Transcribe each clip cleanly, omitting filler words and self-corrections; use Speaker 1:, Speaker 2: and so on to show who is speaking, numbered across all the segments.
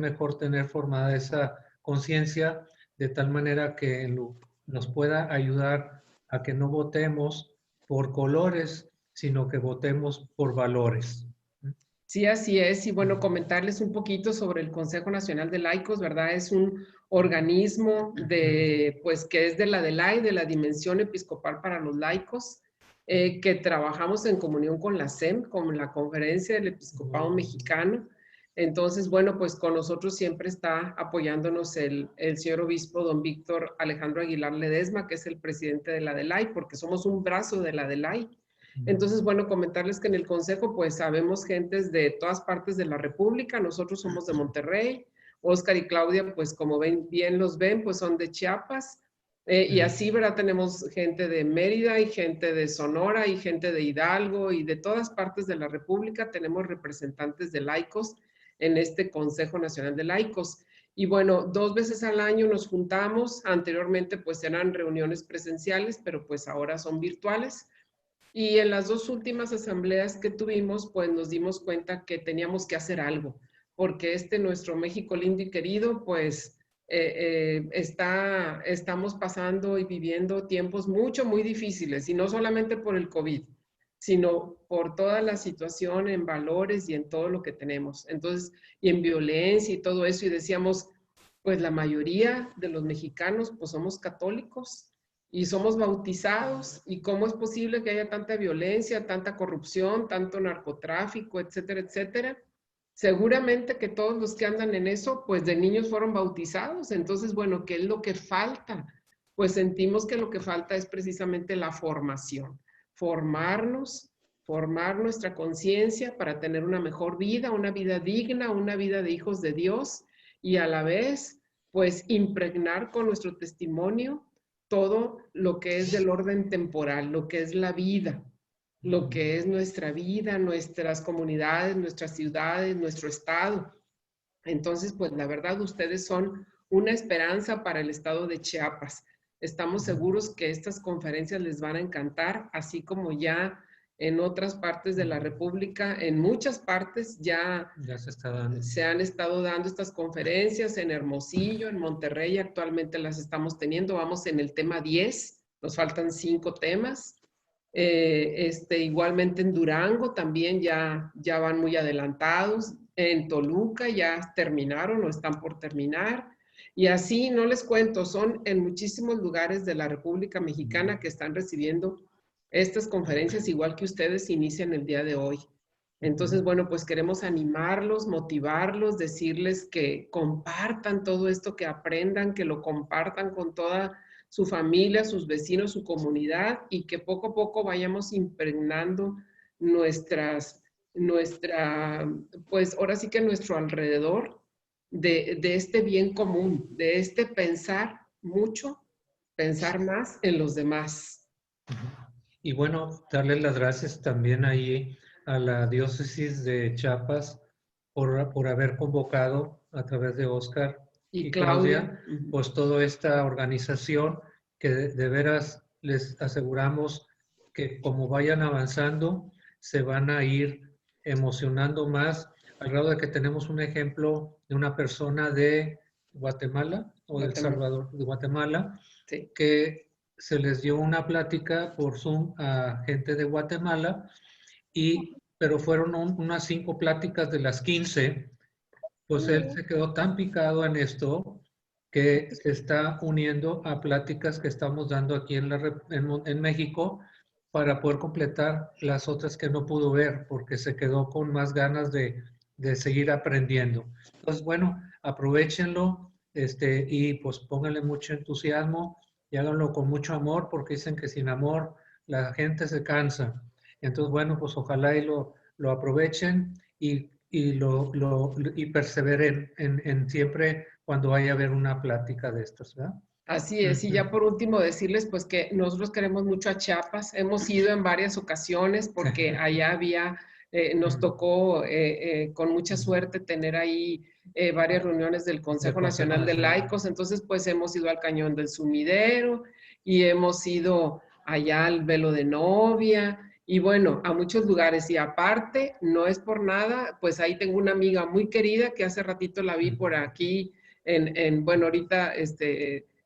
Speaker 1: mejor tener formada esa conciencia de tal manera que nos pueda ayudar a que no votemos por colores, sino que votemos por valores.
Speaker 2: Sí, así es. Y bueno, comentarles un poquito sobre el Consejo Nacional de Laicos, ¿verdad? Es un organismo pues, que es de la DELAI, de la Dimensión Episcopal para los Laicos, que trabajamos en comunión con la SEM, con la Conferencia del Episcopado Mexicano. Entonces, bueno, pues con nosotros siempre está apoyándonos el señor obispo don Víctor Alejandro Aguilar Ledesma, que es el presidente de la DELAI, porque somos un brazo de la DELAI. Entonces, bueno, comentarles que en el Consejo, pues, sabemos gentes de todas partes de la República. Nosotros somos de Monterrey. Óscar y Claudia, pues, como bien los ven, pues, son de Chiapas. Y así, ¿verdad? Tenemos gente de Mérida y gente de Sonora y gente de Hidalgo y de todas partes de la República. Tenemos representantes de laicos en este Consejo Nacional de Laicos. Y bueno, 2 veces al año nos juntamos. Anteriormente, pues, eran reuniones presenciales, pero pues ahora son virtuales. Y en las 2 últimas asambleas que tuvimos, pues nos dimos cuenta que teníamos que hacer algo, porque nuestro México lindo y querido, pues estamos pasando y viviendo tiempos muy difíciles, y no solamente por el COVID, sino por toda la situación en valores y en todo lo que tenemos. Entonces, y en violencia y todo eso, y decíamos, pues la mayoría de los mexicanos, pues somos católicos, y somos bautizados, y cómo es posible que haya tanta violencia, tanta corrupción, tanto narcotráfico, etcétera, etcétera. Seguramente que todos los que andan en eso, pues de niños fueron bautizados. Entonces, bueno, ¿qué es lo que falta? Pues sentimos que lo que falta es precisamente la formación. Formarnos, formar nuestra conciencia para tener una mejor vida, una vida digna, una vida de hijos de Dios, y a la vez, pues impregnar con nuestro testimonio todo lo que es del orden temporal, lo que es la vida, lo que es nuestra vida, nuestras comunidades, nuestras ciudades, nuestro estado. Entonces, pues la verdad, ustedes son una esperanza para el estado de Chiapas. Estamos seguros que estas conferencias les van a encantar, así como ya en otras partes de la República, en muchas partes ya se han estado dando estas conferencias, en Hermosillo, en Monterrey, actualmente las estamos teniendo. Vamos en el tema 10, nos faltan 5 temas. Igualmente en Durango también ya van muy adelantados. En Toluca ya terminaron o están por terminar. Y así, no les cuento, son en muchísimos lugares de la República Mexicana que están recibiendo estas conferencias, igual que ustedes inician el día de hoy. Entonces, bueno, pues queremos animarlos, motivarlos, decirles que compartan todo esto, que aprendan, que lo compartan con toda su familia, sus vecinos, su comunidad, y que poco a poco vayamos impregnando pues ahora sí que nuestro alrededor de este bien común, de este pensar mucho, pensar más en los demás.
Speaker 1: Y bueno, darle las gracias también ahí a la diócesis de Chiapas por haber convocado a través de Óscar y Claudia, pues toda esta organización que de veras les aseguramos que como vayan avanzando, se van a ir emocionando más, al grado de que tenemos un ejemplo de una persona de Guatemala o de El Salvador, de Guatemala, sí, que se les dio una plática por Zoom a gente de Guatemala, pero fueron unas 5 pláticas de las 15, pues él se quedó tan picado en esto que se está uniendo a pláticas que estamos dando aquí en México para poder completar las otras que no pudo ver, porque se quedó con más ganas de seguir aprendiendo. Entonces, bueno, aprovechenlo y pues pónganle mucho entusiasmo y háganlo con mucho amor, porque dicen que sin amor la gente se cansa. Entonces, bueno, pues ojalá y lo aprovechen y perseveren en siempre cuando vaya a haber una plática de estas, ¿verdad?
Speaker 2: Así es, y ya por último decirles pues que nosotros queremos mucho a Chiapas, hemos ido en varias ocasiones porque allá nos tocó con mucha suerte tener ahí varias reuniones del Consejo Nacional de Laicos. Entonces pues hemos ido al Cañón del Sumidero y hemos ido allá al Velo de Novia y bueno, a muchos lugares. Y aparte, no es por nada, pues ahí tengo una amiga muy querida que hace ratito la vi por aquí, bueno, ahorita,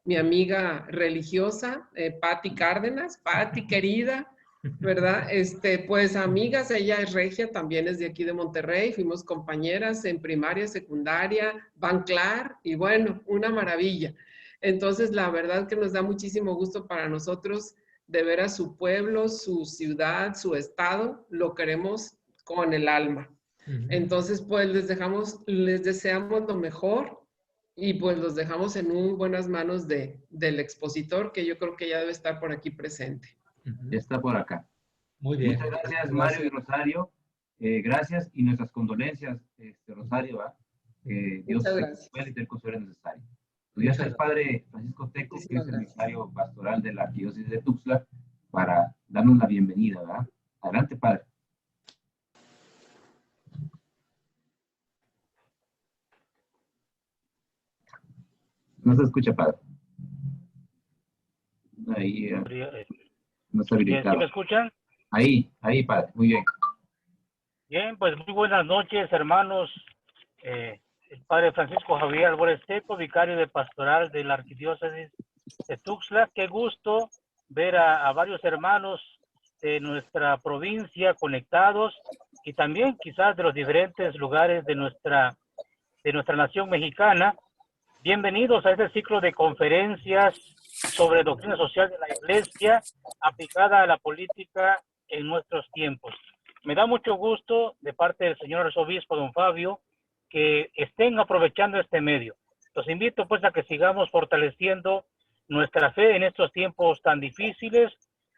Speaker 2: mi amiga religiosa, Patti Cárdenas, Patti querida, ¿verdad? Pues amigas, ella es regia, también es de aquí de Monterrey, fuimos compañeras en primaria, secundaria, Van Clar, y bueno, una maravilla. Entonces, la verdad que nos da muchísimo gusto para nosotros de ver a su pueblo, su ciudad, su estado, lo queremos con el alma. Entonces, pues les deseamos lo mejor y pues los dejamos en muy buenas manos del expositor, que yo creo que ya debe estar por aquí presente.
Speaker 3: Ya está por acá.
Speaker 1: Muy bien.
Speaker 3: Muchas gracias, Mario y Rosario. Gracias y nuestras condolencias, Rosario, Dios pueda interceder necesario. Pues ya está el padre Francisco Teco, que es el vicario pastoral de la Arquidiócesis de Tuxtla, para darnos la bienvenida, ¿verdad? Adelante, padre. No se escucha, padre. Ahí no está habilitado.
Speaker 4: ¿Sí me escuchan?
Speaker 3: Ahí, padre. Muy bien.
Speaker 4: Bien, pues muy buenas noches, hermanos. El padre Francisco Javier Albores Teco, vicario de pastoral de la Arquidiócesis de Tuxtla. Qué gusto ver a varios hermanos de nuestra provincia conectados y también quizás de los diferentes lugares de nuestra nación mexicana. Bienvenidos a este ciclo de conferencias sobre doctrina social de la Iglesia aplicada a la política en nuestros tiempos. Me da mucho gusto de parte del señor arzobispo don Fabio que estén aprovechando este medio. Los invito pues a que sigamos fortaleciendo nuestra fe en estos tiempos tan difíciles,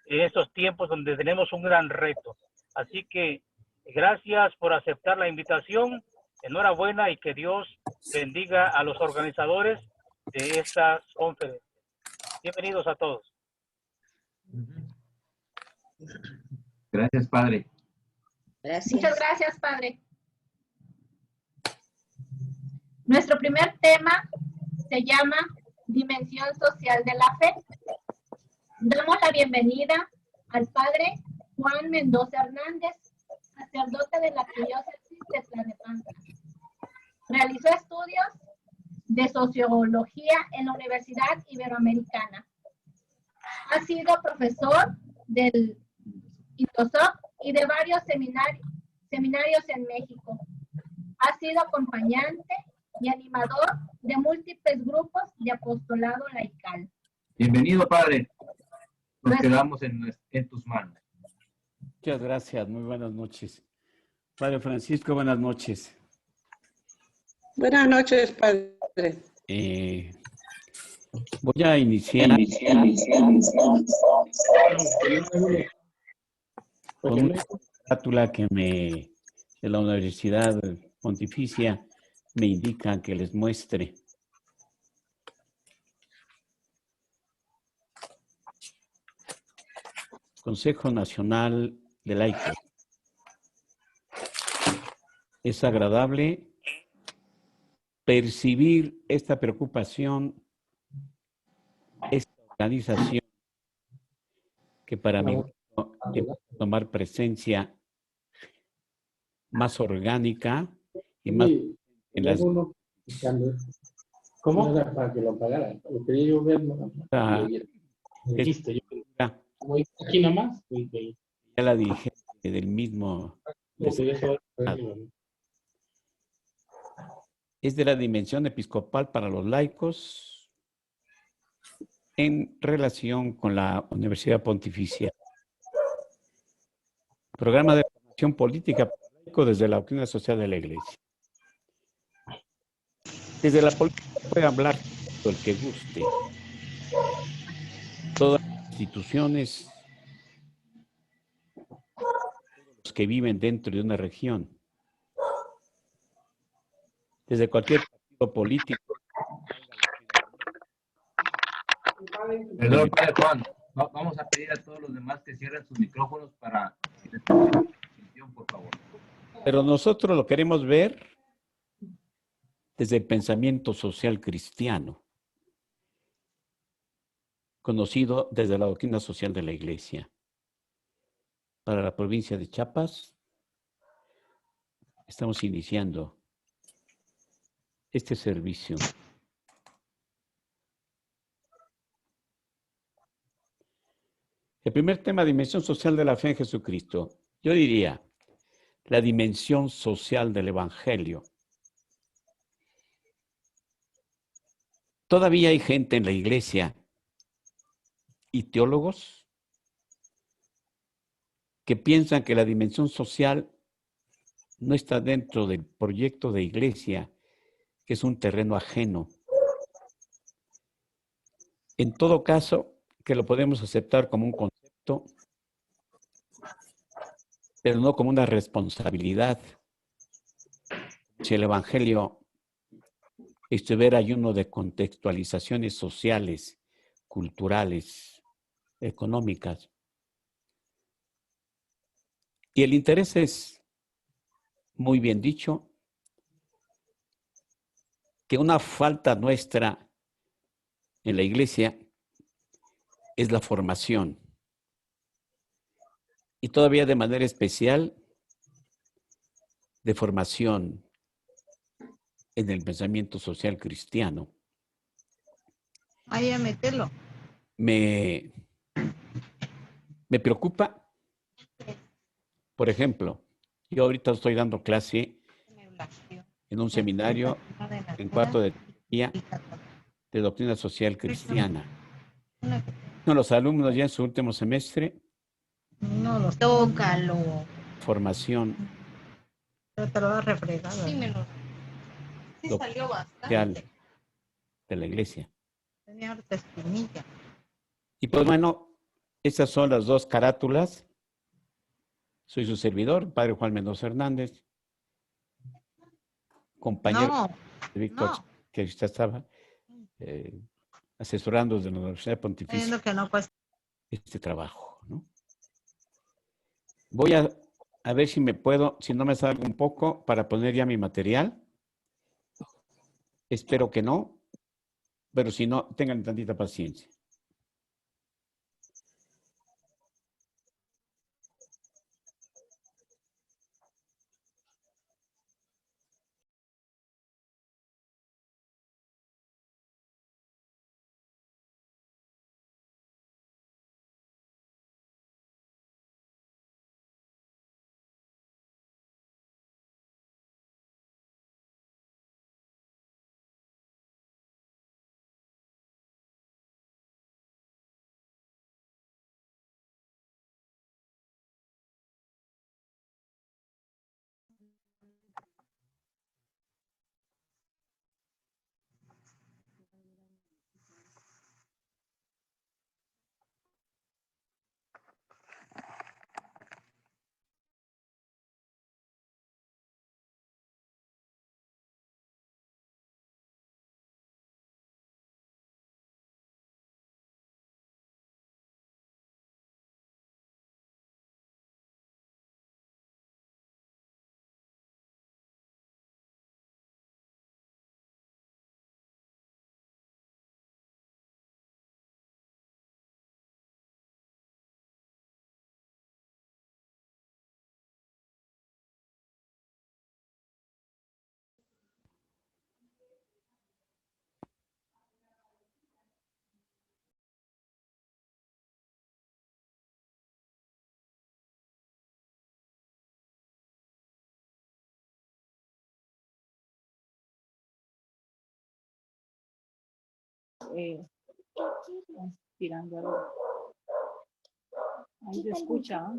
Speaker 4: en estos tiempos donde tenemos un gran reto. Así que gracias por aceptar la invitación. Enhorabuena y que Dios bendiga a los organizadores de estas conferencias. Bienvenidos a todos.
Speaker 3: Gracias, padre.
Speaker 5: Gracias. Muchas gracias, padre. Nuestro primer tema se llama Dimensión Social de la Fe. Damos la bienvenida al padre Juan Mendoza Hernández, sacerdote de la Arquidiócesis de Tlalnepantla. Realizó estudios de sociología en la Universidad Iberoamericana. Ha sido profesor del INDOSOC y de varios seminarios en México. Ha sido acompañante y animador de múltiples grupos de apostolado laical.
Speaker 3: Bienvenido, padre. Nos quedamos en tus manos.
Speaker 6: Muchas gracias. Muy buenas noches. Padre Francisco, buenas noches.
Speaker 7: Buenas noches, padre.
Speaker 6: Voy a iniciar con una carátula que de la Universidad Pontificia me indica que les muestre. Consejo Nacional de Laicos. Es agradable percibir esta preocupación, esta organización que para mí tomar presencia más orgánica y más en las...
Speaker 8: ¿Cómo? Para que lo pagara. Lo quería yo ver. Aquí nomás.
Speaker 6: Ya la dije del mismo... Es de la dimensión episcopal para los laicos en relación con la Universidad Pontificia. Programa de formación política para laicos desde la doctrina social de la Iglesia. Desde la política puede hablar el que guste. Todas las instituciones, los que viven dentro de una región, desde cualquier partido político.
Speaker 3: Perdón, padre Juan, vamos a pedir a todos los demás que cierren sus micrófonos para por favor.
Speaker 6: Pero nosotros lo queremos ver desde el pensamiento social cristiano, conocido desde la doctrina social de la Iglesia. para la provincia de Chiapas. Estamos iniciando este servicio. El primer tema, dimensión social de la fe en Jesucristo. Yo diría, la dimensión social del Evangelio. Todavía hay gente en la iglesia y teólogos que piensan que la dimensión social no está dentro del proyecto de iglesia, que es un terreno ajeno. En todo caso, que lo podemos aceptar como un concepto, pero no como una responsabilidad. Si el Evangelio estuviera lleno de contextualizaciones sociales, culturales, económicas, y el interés es, muy bien dicho, que una falta nuestra en la iglesia es la formación. Y todavía de manera especial, de formación en el pensamiento social cristiano.
Speaker 9: Ahí a meterlo.
Speaker 6: Me preocupa, por ejemplo, yo ahorita estoy dando clase en un seminario en cuarto de teología de doctrina social cristiana. No, los alumnos ya en su último semestre.
Speaker 9: No, los tócalo.
Speaker 6: Formación.
Speaker 9: Pero te lo da refregado.
Speaker 6: Sí salió bastante. De la iglesia.
Speaker 9: Tenía harta espinilla.
Speaker 6: Y pues bueno, estas son las dos carátulas. Soy su servidor, padre Juan Mendoza Hernández, compañero de Víctor, que usted estaba asesorando desde la Universidad Pontificia
Speaker 9: que no cuesta.
Speaker 6: este trabajo, ¿no? Voy a ver si me puedo, si no me salgo un poco para poner ya mi material. Espero que no, pero si no, tengan tantita paciencia.
Speaker 9: Tirando algo. Ahí se escucha.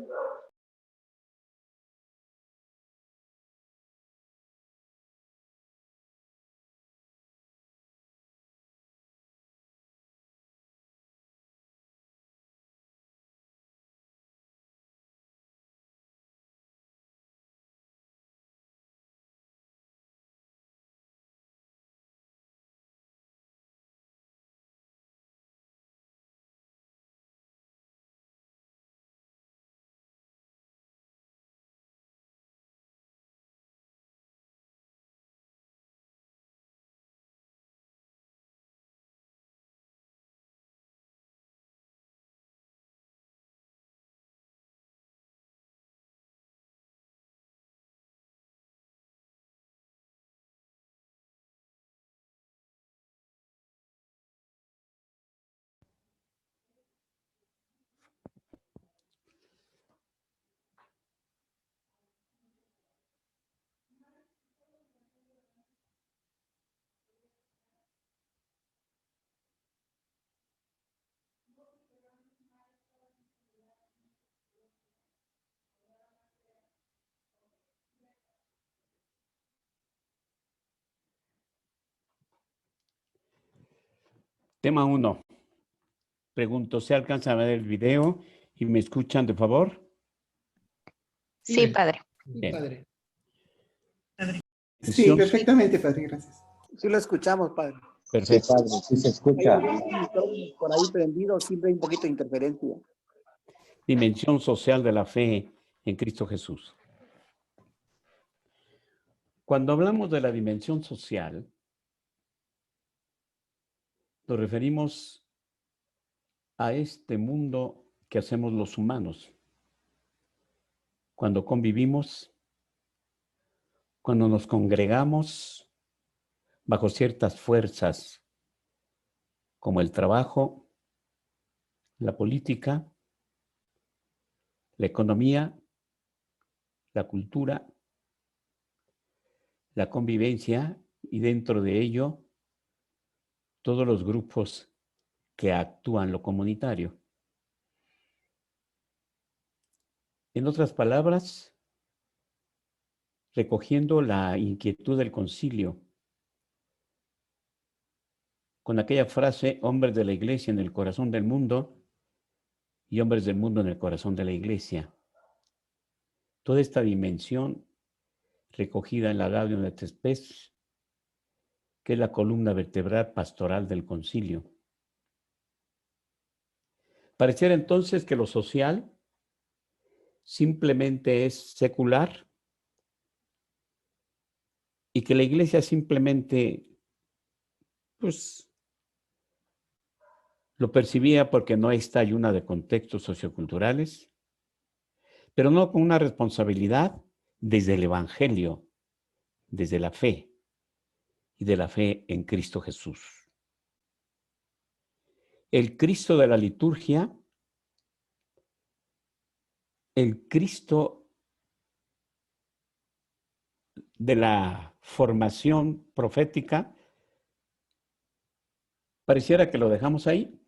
Speaker 6: Tema 1. Pregunto, ¿se alcanza a ver el video y me escuchan, de favor?
Speaker 9: Sí, padre.
Speaker 1: Sí, padre.
Speaker 10: Sí, perfectamente, padre, gracias.
Speaker 11: Sí lo escuchamos, padre.
Speaker 6: Perfecto.
Speaker 3: Sí, padre, sí se escucha.
Speaker 11: Hay algún micrófono por ahí prendido, siempre hay un poquito de interferencia.
Speaker 6: Dimensión social de la fe en Cristo Jesús. Cuando hablamos de la dimensión social, nos referimos a este mundo que hacemos los humanos. Cuando convivimos, cuando nos congregamos bajo ciertas fuerzas, como el trabajo, la política, la economía, la cultura, la convivencia y dentro de ello todos los grupos que actúan lo comunitario. En otras palabras, recogiendo la inquietud del concilio, con aquella frase, hombres de la iglesia en el corazón del mundo y hombres del mundo en el corazón de la iglesia. Toda esta dimensión recogida en la Gaudium et Spes, que es la columna vertebral pastoral del concilio. Pareciera entonces que lo social simplemente es secular y que la iglesia simplemente, pues, lo percibía porque no está ayuna de contextos socioculturales, pero no con una responsabilidad desde el Evangelio, desde la fe y de la fe en Cristo Jesús. El Cristo de la liturgia, el Cristo de la formación profética, pareciera que lo dejamos ahí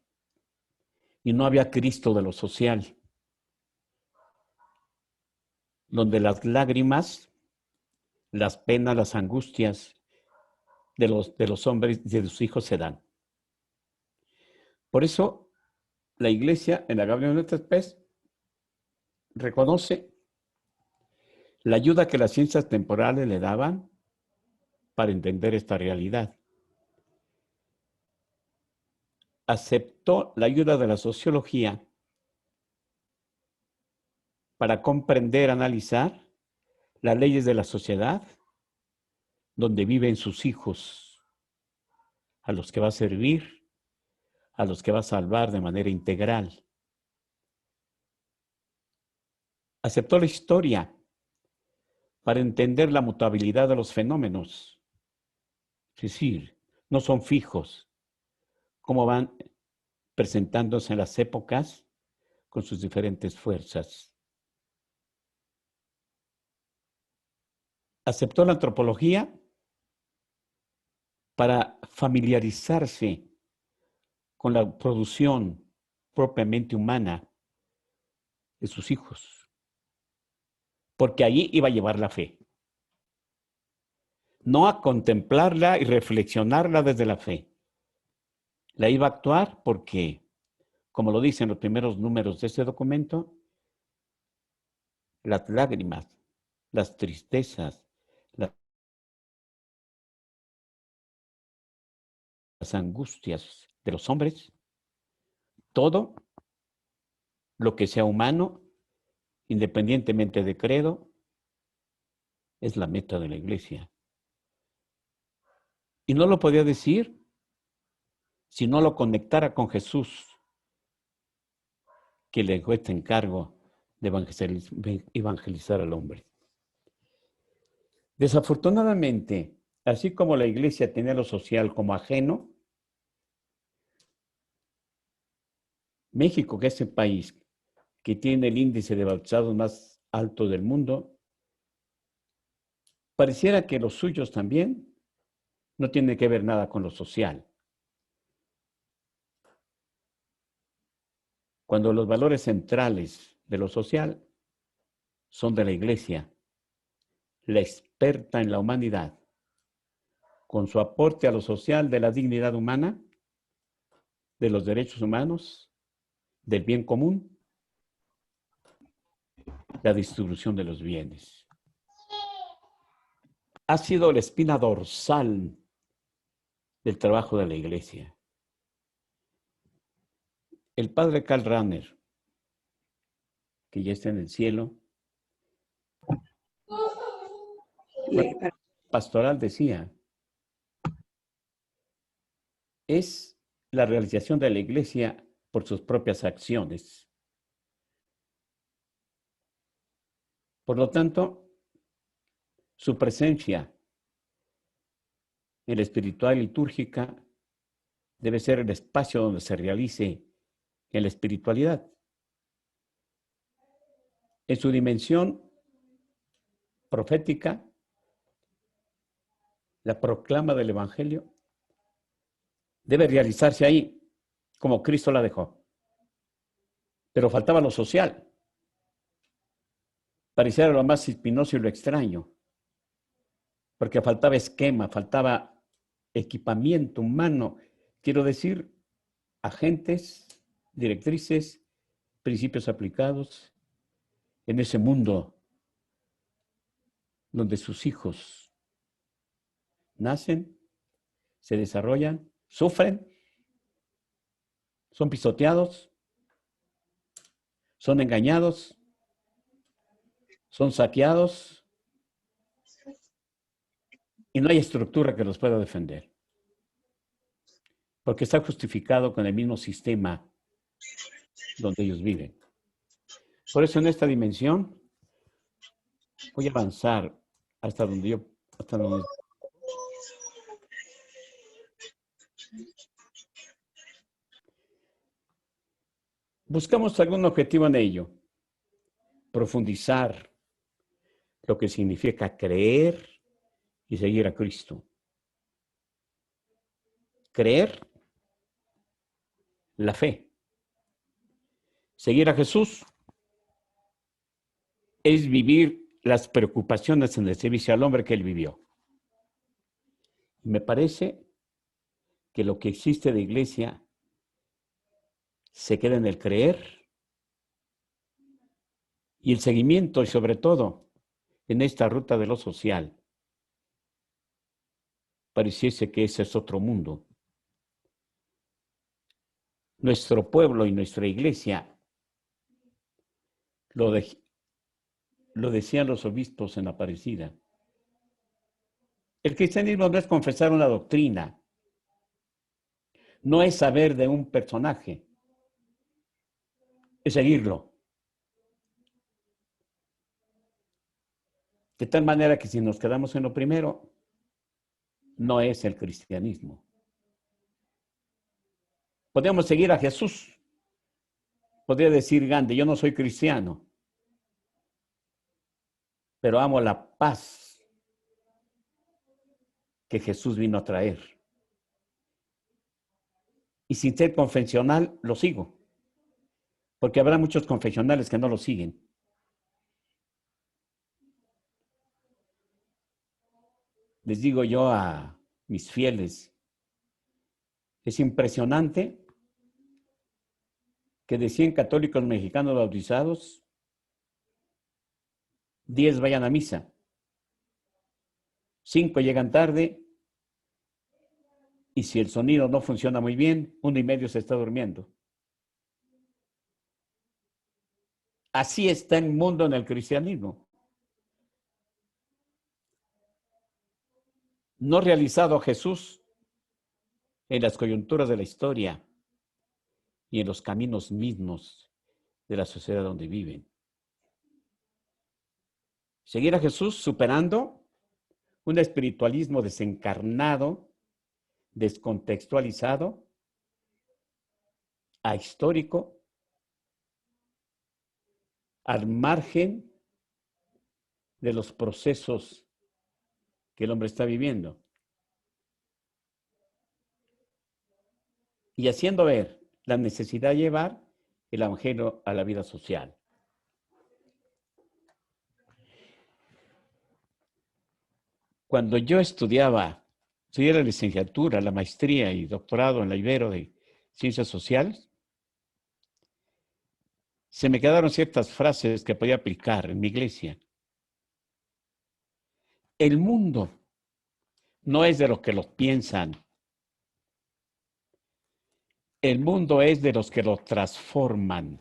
Speaker 6: y no había Cristo de lo social, donde las lágrimas, las penas, las angustias de los hombres y de sus hijos se dan. Por eso, la Iglesia, en la Gaudium et Spes, reconoce la ayuda que las ciencias temporales le daban para entender esta realidad. Aceptó la ayuda de la sociología para comprender, analizar las leyes de la sociedad donde viven sus hijos, a los que va a servir, a los que va a salvar de manera integral. Aceptó la historia para entender la mutabilidad de los fenómenos. Es decir, no son fijos, cómo van presentándose en las épocas con sus diferentes fuerzas. Aceptó la antropología para familiarizarse con la producción propiamente humana de sus hijos, porque allí iba a llevar la fe, no a contemplarla y reflexionarla desde la fe. La iba a actuar porque, como lo dicen los primeros números de este documento, las lágrimas, las tristezas, las angustias de los hombres, todo lo que sea humano, independientemente de credo, es la meta de la iglesia. Y no lo podía decir si no lo conectara con Jesús, que le dejó este encargo de evangelizar al hombre. Desafortunadamente, así como la iglesia tenía lo social como ajeno, México, que es el país que tiene el índice de bautizados más alto del mundo, pareciera que los suyos también no tienen que ver nada con lo social. Cuando los valores centrales de lo social son de la iglesia, la experta en la humanidad, con su aporte a lo social de la dignidad humana, de los derechos humanos, del bien común, la distribución de los bienes. Ha sido la espina dorsal del trabajo de la Iglesia. El padre Karl Rahner, que ya está en el cielo, pastoral decía, es la realización de la Iglesia por sus propias acciones. Por lo tanto, su presencia en la espiritual litúrgica debe ser el espacio donde se realice en la espiritualidad. En su dimensión profética, la proclama del Evangelio debe realizarse ahí, como Cristo la dejó. Pero faltaba lo social. Pareciera lo más espinoso y lo extraño, porque faltaba esquema, faltaba equipamiento humano, quiero decir, agentes, directrices, principios aplicados en ese mundo donde sus hijos nacen, se desarrollan, sufren, son pisoteados, son engañados, son saqueados y no hay estructura que los pueda defender. Porque está justificado con el mismo sistema donde ellos viven. Por eso en esta dimensión voy a avanzar hasta donde buscamos algún objetivo en ello. Profundizar lo que significa creer y seguir a Cristo. Creer, la fe. Seguir a Jesús es vivir las preocupaciones en el servicio al hombre que él vivió. Me parece que lo que existe de iglesia se queda en el creer y el seguimiento, y sobre todo en esta ruta de lo social. Pareciese que ese es otro mundo. Nuestro pueblo y nuestra iglesia, lo decían los obispos en Aparecida. El cristianismo no es confesar una doctrina, no es saber de un personaje, es seguirlo. De tal manera que si nos quedamos en lo primero, no es el cristianismo. Podemos seguir a Jesús. Podría decir Gandhi, yo no soy cristiano, pero amo la paz que Jesús vino a traer. Y sin ser confesional, lo sigo. Porque habrá muchos confesionales que no lo siguen. Les digo yo a mis fieles, es impresionante que de 100 católicos mexicanos bautizados, 10 vayan a misa, 5 llegan tarde, y si el sonido no funciona muy bien, 1 y medio se está durmiendo. Así está el mundo en el cristianismo. No realizado a Jesús en las coyunturas de la historia y en los caminos mismos de la sociedad donde viven. Seguir a Jesús superando un espiritualismo desencarnado, descontextualizado, ahistórico, al margen de los procesos que el hombre está viviendo. Y haciendo ver la necesidad de llevar el evangelio a la vida social. Cuando yo estudié la licenciatura, la maestría y doctorado en la Ibero de ciencias sociales, se me quedaron ciertas frases que podía aplicar en mi iglesia. El mundo no es de los que los piensan. El mundo es de los que lo transforman.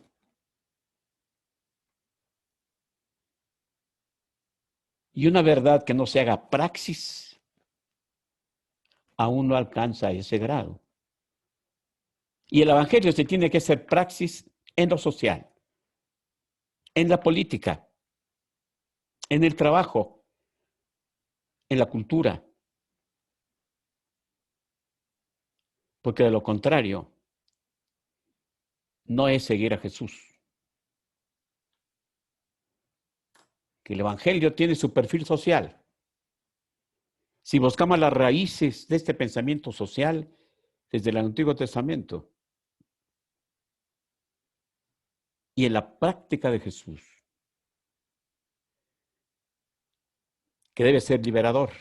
Speaker 6: Y una verdad que no se haga praxis, aún no alcanza ese grado. Y el evangelio se tiene que hacer praxis en lo social, en la política, en el trabajo, en la cultura. Porque de lo contrario, no es seguir a Jesús. Que el evangelio tiene su perfil social. Si buscamos las raíces de este pensamiento social desde el Antiguo Testamento y en la práctica de Jesús, que debe ser liberador.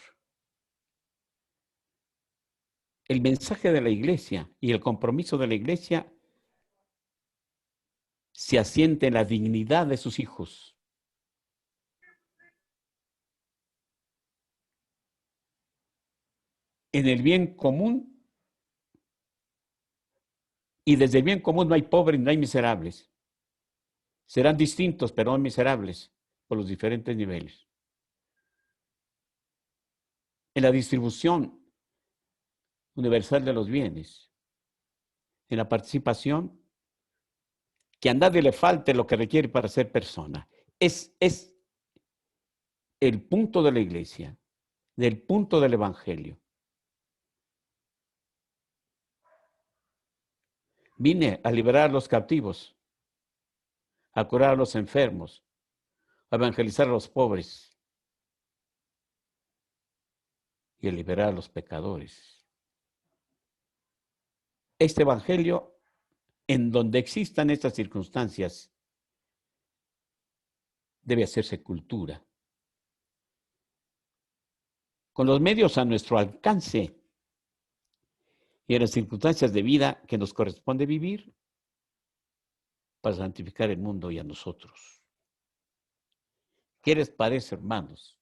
Speaker 6: El mensaje de la iglesia y el compromiso de la iglesia se asienta en la dignidad de sus hijos. En el bien común, y desde el bien común no hay pobres, no hay miserables. Serán distintos, pero no miserables, por los diferentes niveles. En la distribución universal de los bienes, en la participación, que a nadie le falte lo que requiere para ser persona. Es el punto de la iglesia, del punto del evangelio. Vine a liberar a los cautivos, a curar a los enfermos, a evangelizar a los pobres y a liberar a los pecadores. Este evangelio, en donde existan estas circunstancias, debe hacerse cultura. Con los medios a nuestro alcance y en las circunstancias de vida que nos corresponde vivir para santificar el mundo y a nosotros. ¿Qué les parece, hermanos?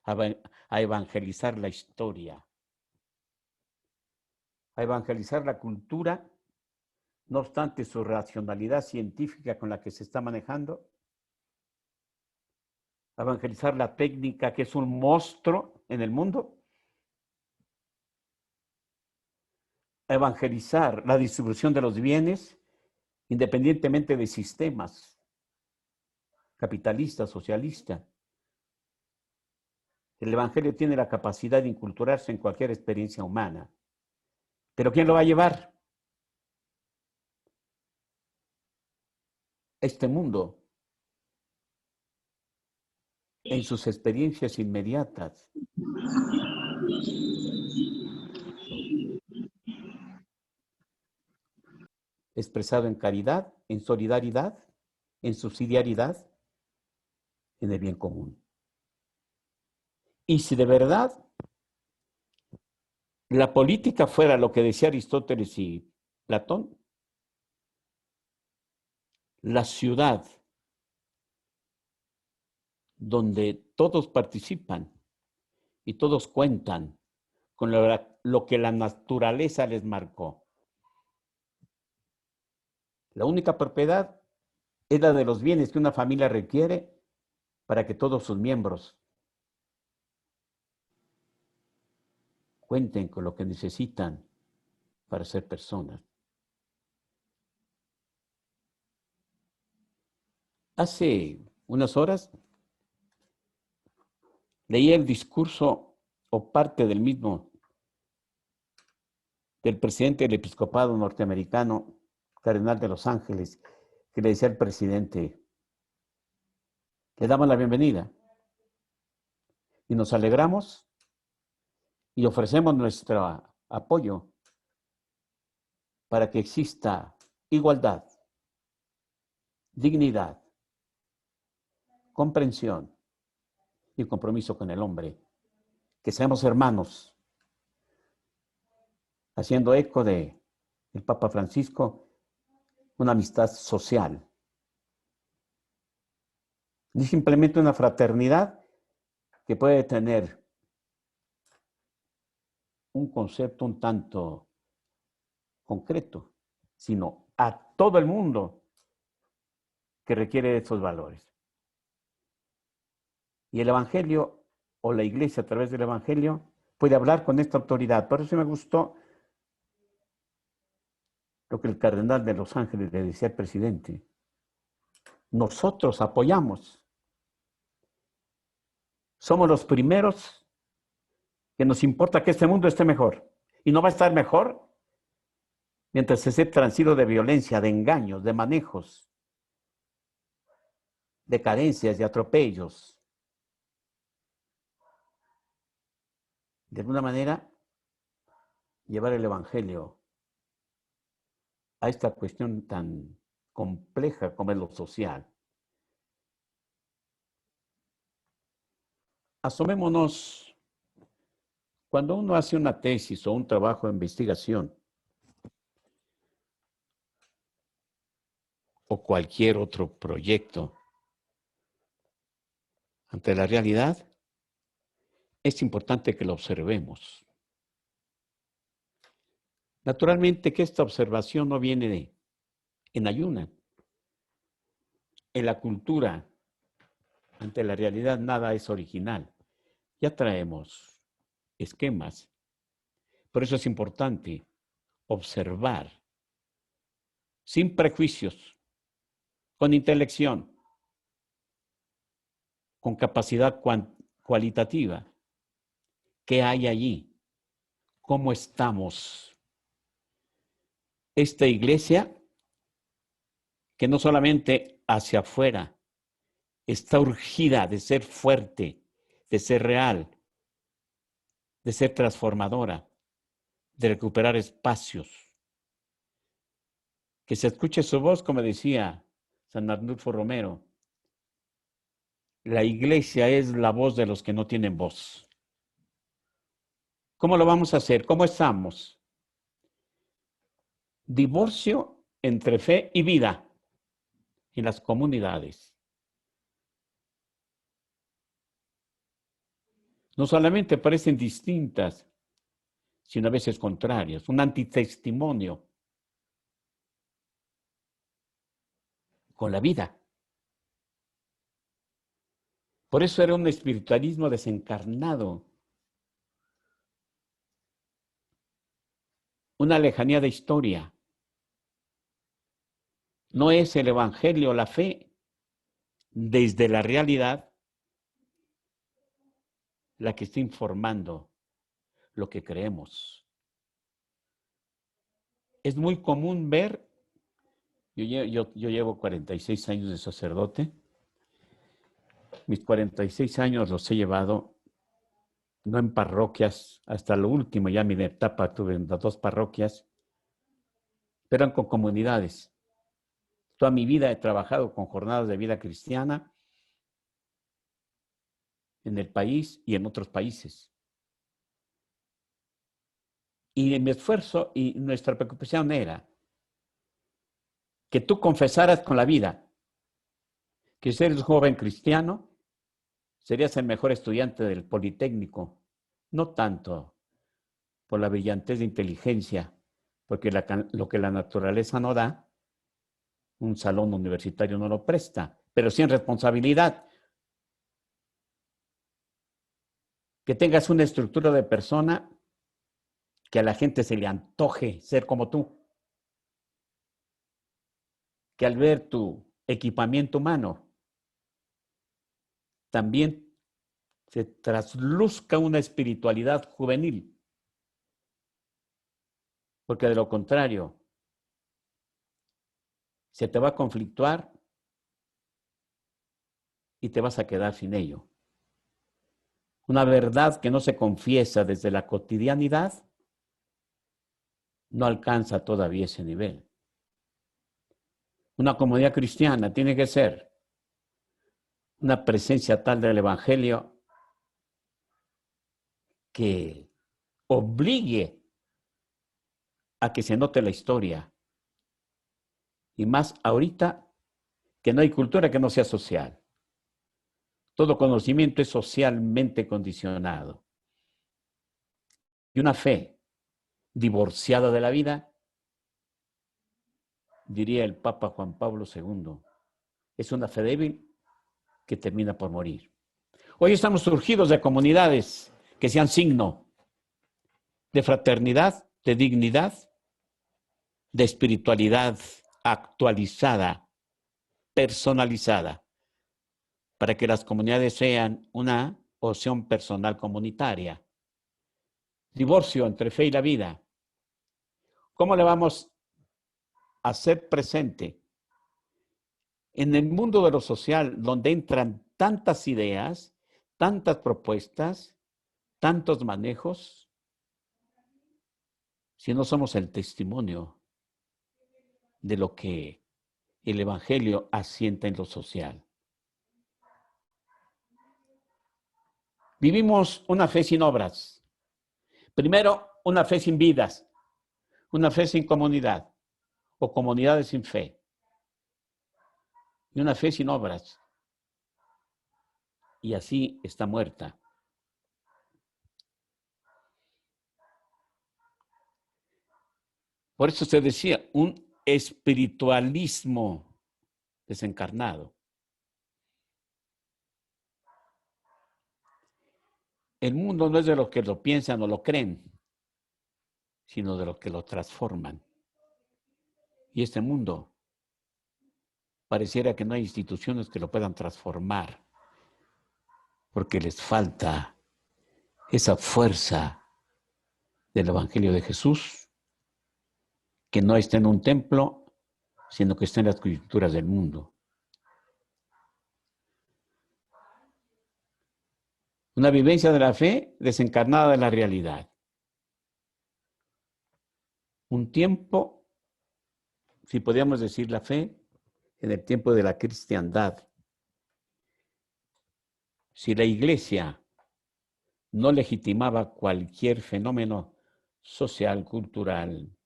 Speaker 6: A evangelizar la historia, a evangelizar la cultura, no obstante su racionalidad científica con la que se está manejando, a evangelizar la técnica que es un monstruo en el mundo, a evangelizar la distribución de los bienes independientemente de sistemas capitalista, socialista. El evangelio tiene la capacidad de inculturarse en cualquier experiencia humana. ¿Pero quién lo va a llevar? Este mundo, en sus experiencias inmediatas. Expresado en caridad, en solidaridad, en subsidiariedad, en el bien común. Y si de verdad la política fuera lo que decía Aristóteles y Platón, la ciudad donde todos participan y todos cuentan con lo que la naturaleza les marcó. La única propiedad es la de los bienes que una familia requiere para que todos sus miembros cuenten con lo que necesitan para ser personas. Hace unas horas leí el discurso o parte del mismo del presidente del episcopado norteamericano, cardenal de Los Ángeles, que le decía al presidente, le damos la bienvenida y nos alegramos y ofrecemos nuestro apoyo para que exista igualdad, dignidad, comprensión y compromiso con el hombre. Que seamos hermanos, haciendo eco de el Papa Francisco, una amistad social. Ni simplemente una fraternidad que puede tener un concepto un tanto concreto, sino a todo el mundo que requiere esos valores. Y el Evangelio, o la Iglesia a través del Evangelio, puede hablar con esta autoridad. Por eso me gustó lo que el cardenal de Los Ángeles le decía al presidente. Nosotros apoyamos. Somos los primeros que nos importa que este mundo esté mejor. Y no va a estar mejor mientras se esté transido de violencia, de engaños, de manejos, de carencias, de atropellos. De alguna manera, llevar el Evangelio a esta cuestión tan compleja como es lo social. Asomémonos, cuando uno hace una tesis o un trabajo de investigación, o cualquier otro proyecto, ante la realidad, es importante que lo observemos. Naturalmente que esta observación no viene en ayuna. En la cultura, ante la realidad, nada es original. Ya traemos esquemas. Por eso es importante observar, sin prejuicios, con intelección, con capacidad cualitativa. ¿Qué hay allí? ¿Cómo estamos? Esta iglesia, que no solamente hacia afuera, está urgida de ser fuerte, de ser real, de ser transformadora, de recuperar espacios. Que se escuche su voz, como decía San Arnulfo Romero. La iglesia es la voz de los que no tienen voz. ¿Cómo lo vamos a hacer? ¿Cómo estamos? Divorcio entre fe y vida en las comunidades. No solamente parecen distintas, sino a veces contrarias. Un antitestimonio con la vida. Por eso era un espiritualismo desencarnado. Una lejanía de historia. No es el Evangelio, la fe, desde la realidad, la que está informando lo que creemos. Es muy común ver, yo llevo 46 años de sacerdote, mis 46 años los he llevado, no en parroquias, hasta lo último, ya mi etapa tuve en las 2 parroquias, pero con comunidades. Toda mi vida he trabajado con jornadas de vida cristiana en el país y en otros países. Y mi esfuerzo y nuestra preocupación era que tú confesaras con la vida que si eres joven cristiano, serías el mejor estudiante del Politécnico, no tanto por la brillantez de inteligencia, porque lo que la naturaleza no da, un salón universitario no lo presta, pero sí en responsabilidad. Que tengas una estructura de persona que a la gente se le antoje ser como tú. Que al ver tu equipamiento humano, también se trasluzca una espiritualidad juvenil. Porque de lo contrario, se te va a conflictuar y te vas a quedar sin ello. Una verdad que no se confiesa desde la cotidianidad no alcanza todavía ese nivel. Una comunidad cristiana tiene que ser una presencia tal del Evangelio que obligue a que se note la historia. Y más ahorita que no hay cultura que no sea social. Todo conocimiento es socialmente condicionado. Y una fe divorciada de la vida, diría el Papa Juan Pablo II, es una fe débil que termina por morir. Hoy estamos surgidos de comunidades que sean signo de fraternidad, de dignidad, de espiritualidad actualizada, personalizada, para que las comunidades sean una opción personal comunitaria. Divorcio entre fe y la vida. ¿Cómo le vamos a hacer presente en el mundo de lo social, donde entran tantas ideas, tantas propuestas, tantos manejos, si no somos el testimonio de lo que el Evangelio asienta en lo social? Vivimos una fe sin obras. Primero, una fe sin vidas, una fe sin comunidad, o comunidades sin fe, y una fe sin obras. Y así está muerta. Por eso se decía, un espiritualismo desencarnado. El mundo no es de los que lo piensan o lo creen, sino de los que lo transforman. Y este mundo pareciera que no hay instituciones que lo puedan transformar, porque les falta esa fuerza del Evangelio de Jesús, que no está en un templo, sino que está en las culturas del mundo. Una vivencia de la fe desencarnada de la realidad. Un tiempo, si podríamos decir la fe, en el tiempo de la cristiandad. Si la Iglesia no legitimaba cualquier fenómeno social, cultural,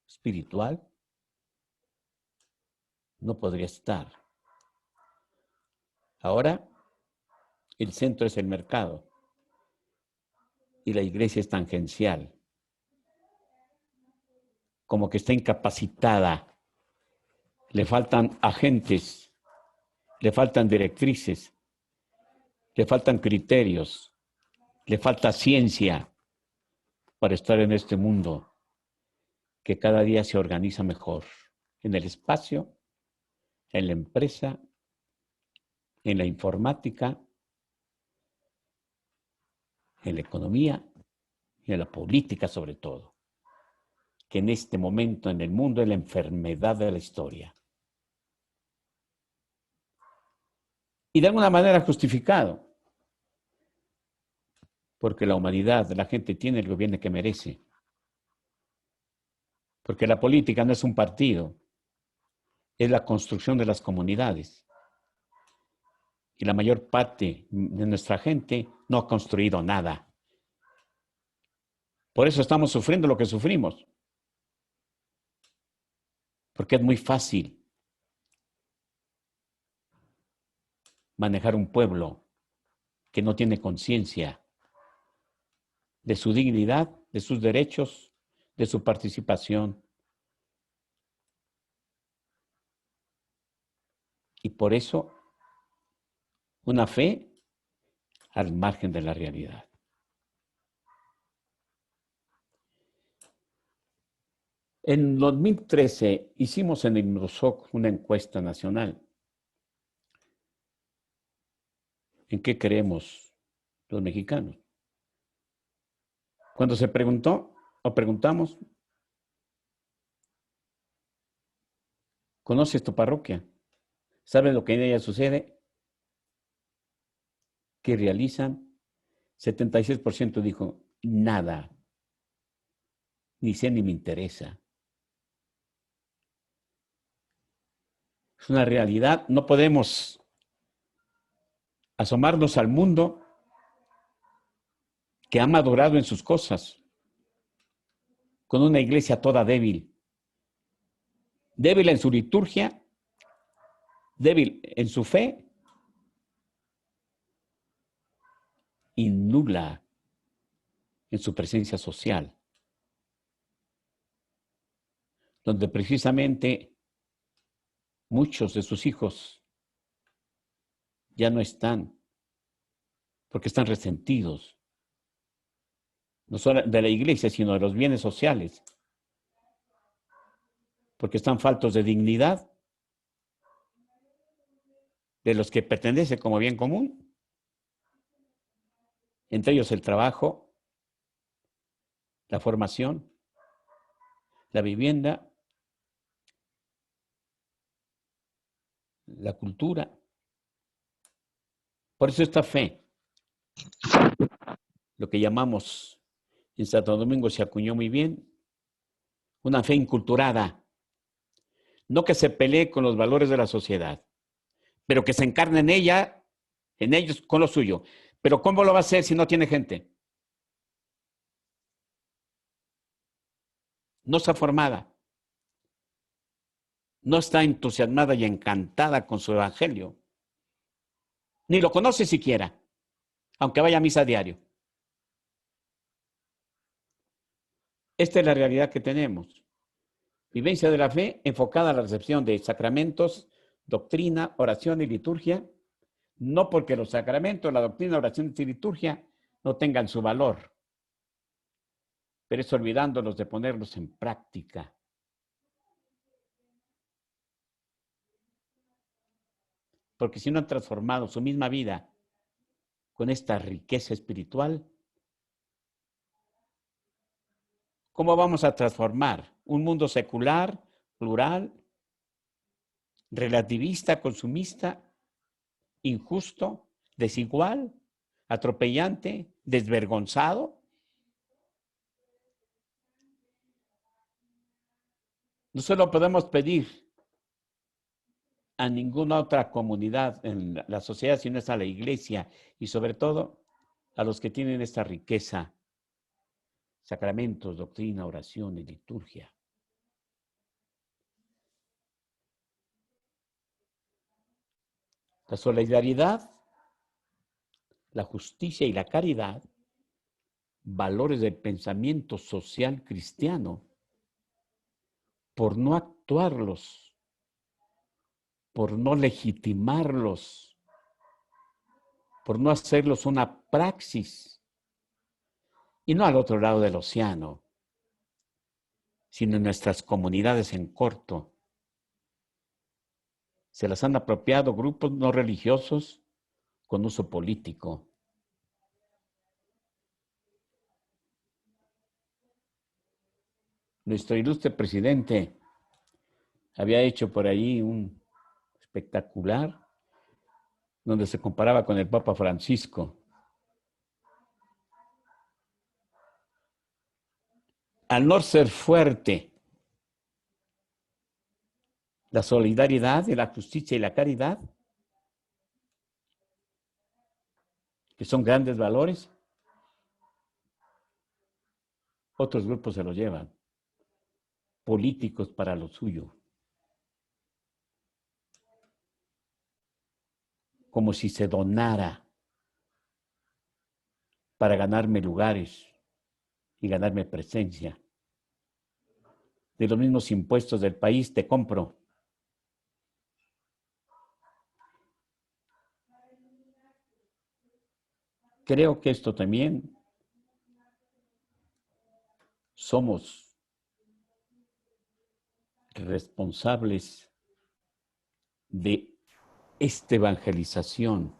Speaker 6: espiritual, no podría estar. Ahora, el centro es el mercado y la Iglesia es tangencial, como que está incapacitada. Le faltan agentes, le faltan directrices, le faltan criterios, le falta ciencia para estar en este mundo que cada día se organiza mejor, en el espacio, en la empresa, en la informática, en la economía y en la política sobre todo, que en este momento en el mundo es la enfermedad de la historia. Y de alguna manera justificado, porque la humanidad, la gente tiene el gobierno que merece. Porque la política no es un partido, es la construcción de las comunidades. Y la mayor parte de nuestra gente no ha construido nada. Por eso estamos sufriendo lo que sufrimos. Porque es muy fácil manejar un pueblo que no tiene conciencia de su dignidad, de sus derechos, de su participación. Y por eso, una fe al margen de la realidad. En 2013 hicimos en IGNOSOC una encuesta nacional. ¿En qué creemos los mexicanos? Cuando se preguntó o preguntamos, ¿conoces tu parroquia? ¿Sabes lo que en ella sucede? ¿Qué realizan? 76% dijo, nada. Ni sé ni me interesa. Es una realidad. No podemos asomarnos al mundo que ha madurado en sus cosas. con una iglesia toda débil. Débil en su liturgia, débil en su fe y nula en su presencia social, donde precisamente muchos de sus hijos ya no están, porque están resentidos, no solo de la iglesia, sino de los bienes sociales, porque están faltos de dignidad, de los que pertenece como bien común, entre ellos el trabajo, la formación, la vivienda, la cultura. Por eso esta fe, lo que llamamos en Santo Domingo se acuñó muy bien, una fe inculturada, no que se pelee con los valores de la sociedad, pero que se encarne en ella, en ellos, con lo suyo. Pero ¿cómo lo va a hacer si no tiene gente? No está formada, no está entusiasmada y encantada con su evangelio, ni lo conoce siquiera, aunque vaya a misa a diario. Esta es la realidad que tenemos. Vivencia de la fe enfocada a la recepción de sacramentos, doctrina, oración y liturgia, no porque los sacramentos, la doctrina, oración y liturgia no tengan su valor, pero es olvidándolos de ponerlos en práctica. Porque si no han transformado su misma vida con esta riqueza espiritual, ¿cómo vamos a transformar un mundo secular, plural, relativista, consumista, injusto, desigual, atropellante, desvergonzado? No se lo podemos pedir a ninguna otra comunidad en la sociedad, sino es a la iglesia y sobre todo a los que tienen esta riqueza, sacramentos, doctrina, oración y liturgia. La solidaridad, la justicia y la caridad, valores del pensamiento social cristiano, por no actuarlos, por no legitimarlos, por no hacerlos una praxis, y no al otro lado del océano, sino en nuestras comunidades en corto. Se las han apropiado grupos no religiosos con uso político. Nuestro ilustre presidente había hecho por ahí un espectacular donde se comparaba con el Papa Francisco. Al no ser fuerte la solidaridad y la justicia y la caridad, que son grandes valores, otros grupos se los llevan, políticos para lo suyo, como si se donara para ganarme lugares y ganarme presencia. De los mismos impuestos del país te compro. Creo que esto también somos responsables de esta evangelización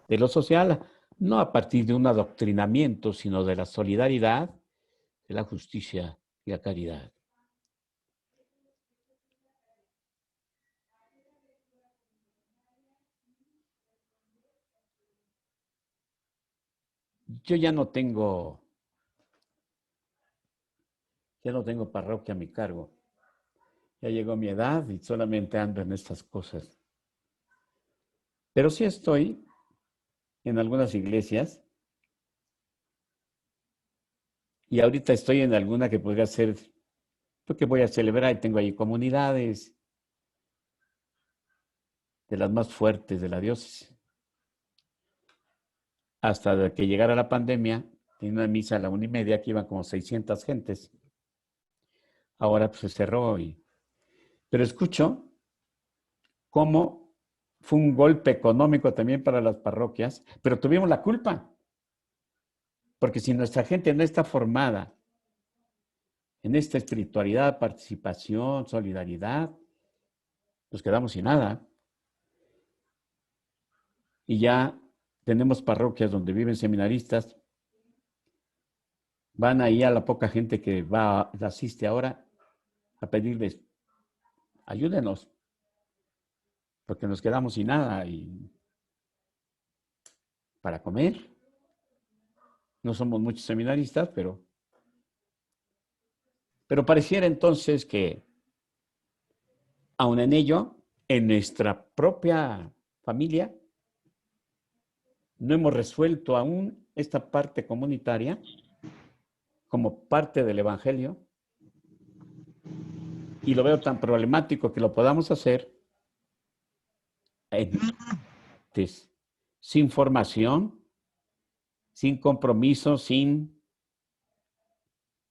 Speaker 6: de lo social, no a partir de un adoctrinamiento, sino de la solidaridad, de la justicia y la caridad. Yo ya no tengo parroquia a mi cargo. Ya llegó mi edad y solamente ando en estas cosas. Pero sí estoy en algunas iglesias Y ahorita estoy en alguna que podría ser, porque voy a celebrar y tengo ahí comunidades de las más fuertes de la diócesis. Hasta que llegara la pandemia, tenía una misa a la 1:30 que iban como 600 gentes. Ahora pues, se cerró. Pero escucho cómo fue un golpe económico también para las parroquias, pero tuvimos la culpa. Porque si nuestra gente no está formada en esta espiritualidad, participación, solidaridad, nos quedamos sin nada. Y ya tenemos parroquias donde viven seminaristas, van ahí a la poca gente que asiste ahora a pedirles, ayúdenos, porque nos quedamos sin nada y para comer. No somos muchos seminaristas, pero pareciera entonces que, aun en ello, en nuestra propia familia, no hemos resuelto aún esta parte comunitaria como parte del Evangelio, y lo veo tan problemático que lo podamos hacer sin formación, sin compromiso, sin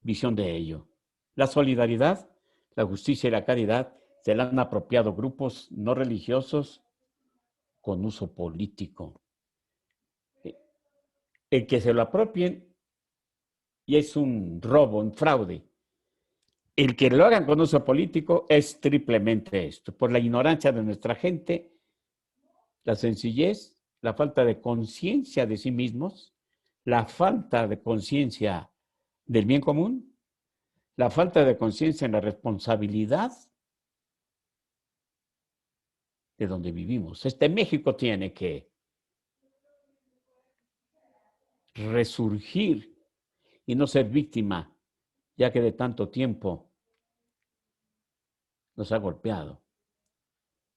Speaker 6: visión de ello. La solidaridad, la justicia y la caridad se la han apropiado grupos no religiosos con uso político. El que se lo apropien y es un robo, un fraude. El que lo hagan con uso político es triplemente esto, por la ignorancia de nuestra gente, la sencillez, la falta de conciencia de sí mismos, la falta de conciencia del bien común, la falta de conciencia en la responsabilidad de donde vivimos. México tiene que resurgir y no ser víctima, ya que de tanto tiempo nos ha golpeado.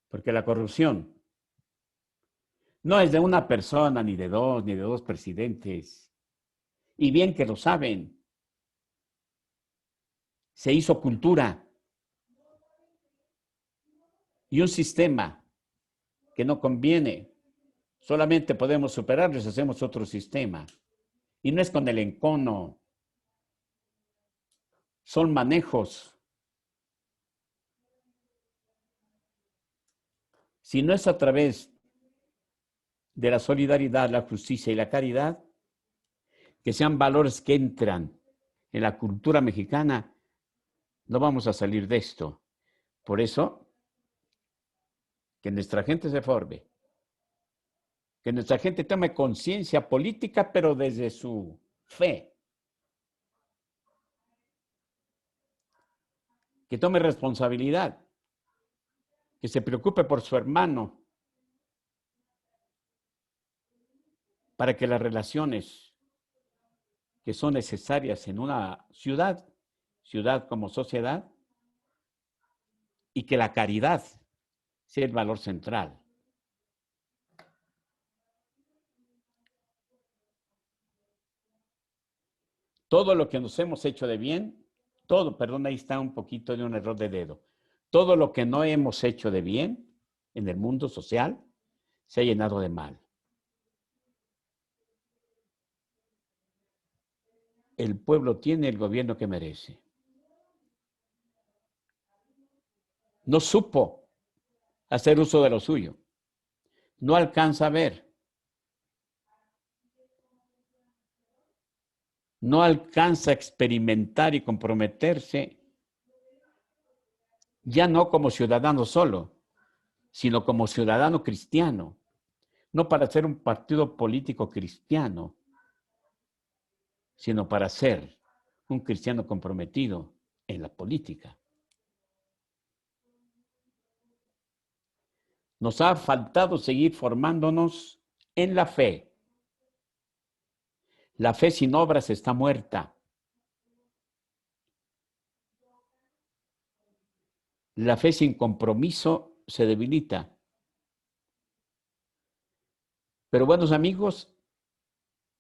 Speaker 6: Porque la corrupción no es de una persona, ni de dos presidentes. Y bien que lo saben. Se hizo cultura y un sistema que no conviene. Solamente podemos superarlo si hacemos otro sistema. Y no es con el encono. Son manejos. Si no es a través de la solidaridad, la justicia y la caridad, que sean valores que entran en la cultura mexicana, no vamos a salir de esto. Por eso, que nuestra gente se forme, que nuestra gente tome conciencia política, pero desde su fe. Que tome responsabilidad, que se preocupe por su hermano, para que las relaciones que son necesarias en una ciudad como sociedad, y que la caridad sea el valor central. Todo lo que nos hemos hecho de bien, ahí está un poquito de un error de dedo. Todo lo que no hemos hecho de bien en el mundo social se ha llenado de mal. El pueblo tiene el gobierno que merece. No supo hacer uso de lo suyo. No alcanza a ver. No alcanza a experimentar y comprometerse, ya no como ciudadano solo, sino como ciudadano cristiano. No para ser un partido político cristiano, sino para ser un cristiano comprometido en la política. Nos ha faltado seguir formándonos en la fe. La fe sin obras está muerta. La fe sin compromiso se debilita. Pero buenos amigos,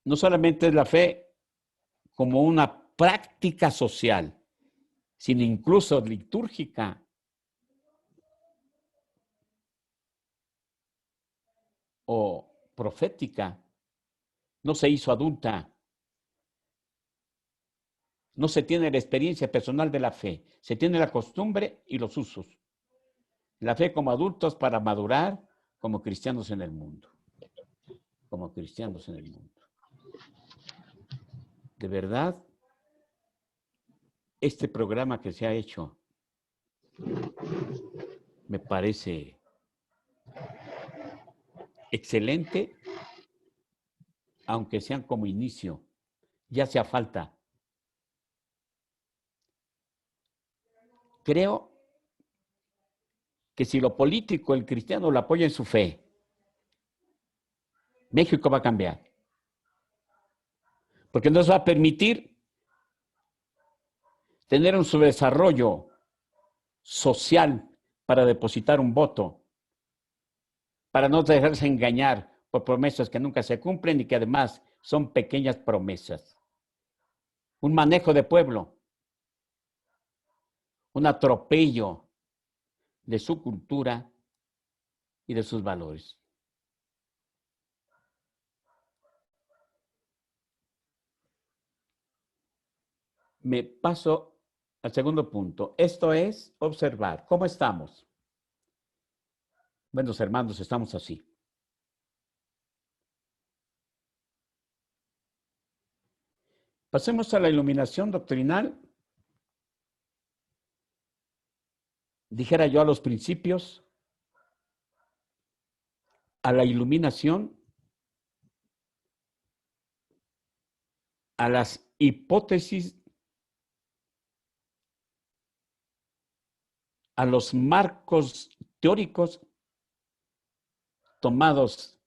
Speaker 6: no solamente es la fe como una práctica social, sino incluso litúrgica, o profética, no se hizo adulta. No se tiene la experiencia personal de la fe, se tiene la costumbre y los usos. La fe como adultos para madurar como cristianos en el mundo. Como cristianos en el mundo. De verdad, este programa que se ha hecho me parece excelente, aunque sean como inicio, ya hacía falta. Creo que si lo político, el cristiano lo apoya en su fe, México va a cambiar. Porque nos va a permitir tener un subdesarrollo social para depositar un voto, para no dejarse engañar por promesas que nunca se cumplen y que además son pequeñas promesas. Un manejo de pueblo, un atropello de su cultura y de sus valores. Me paso al segundo punto. Esto es observar. ¿Cómo estamos? Buenos hermanos, estamos así. Pasemos a la iluminación doctrinal. Dijera yo a los principios, a la iluminación, a las hipótesis, a los marcos teóricos tomados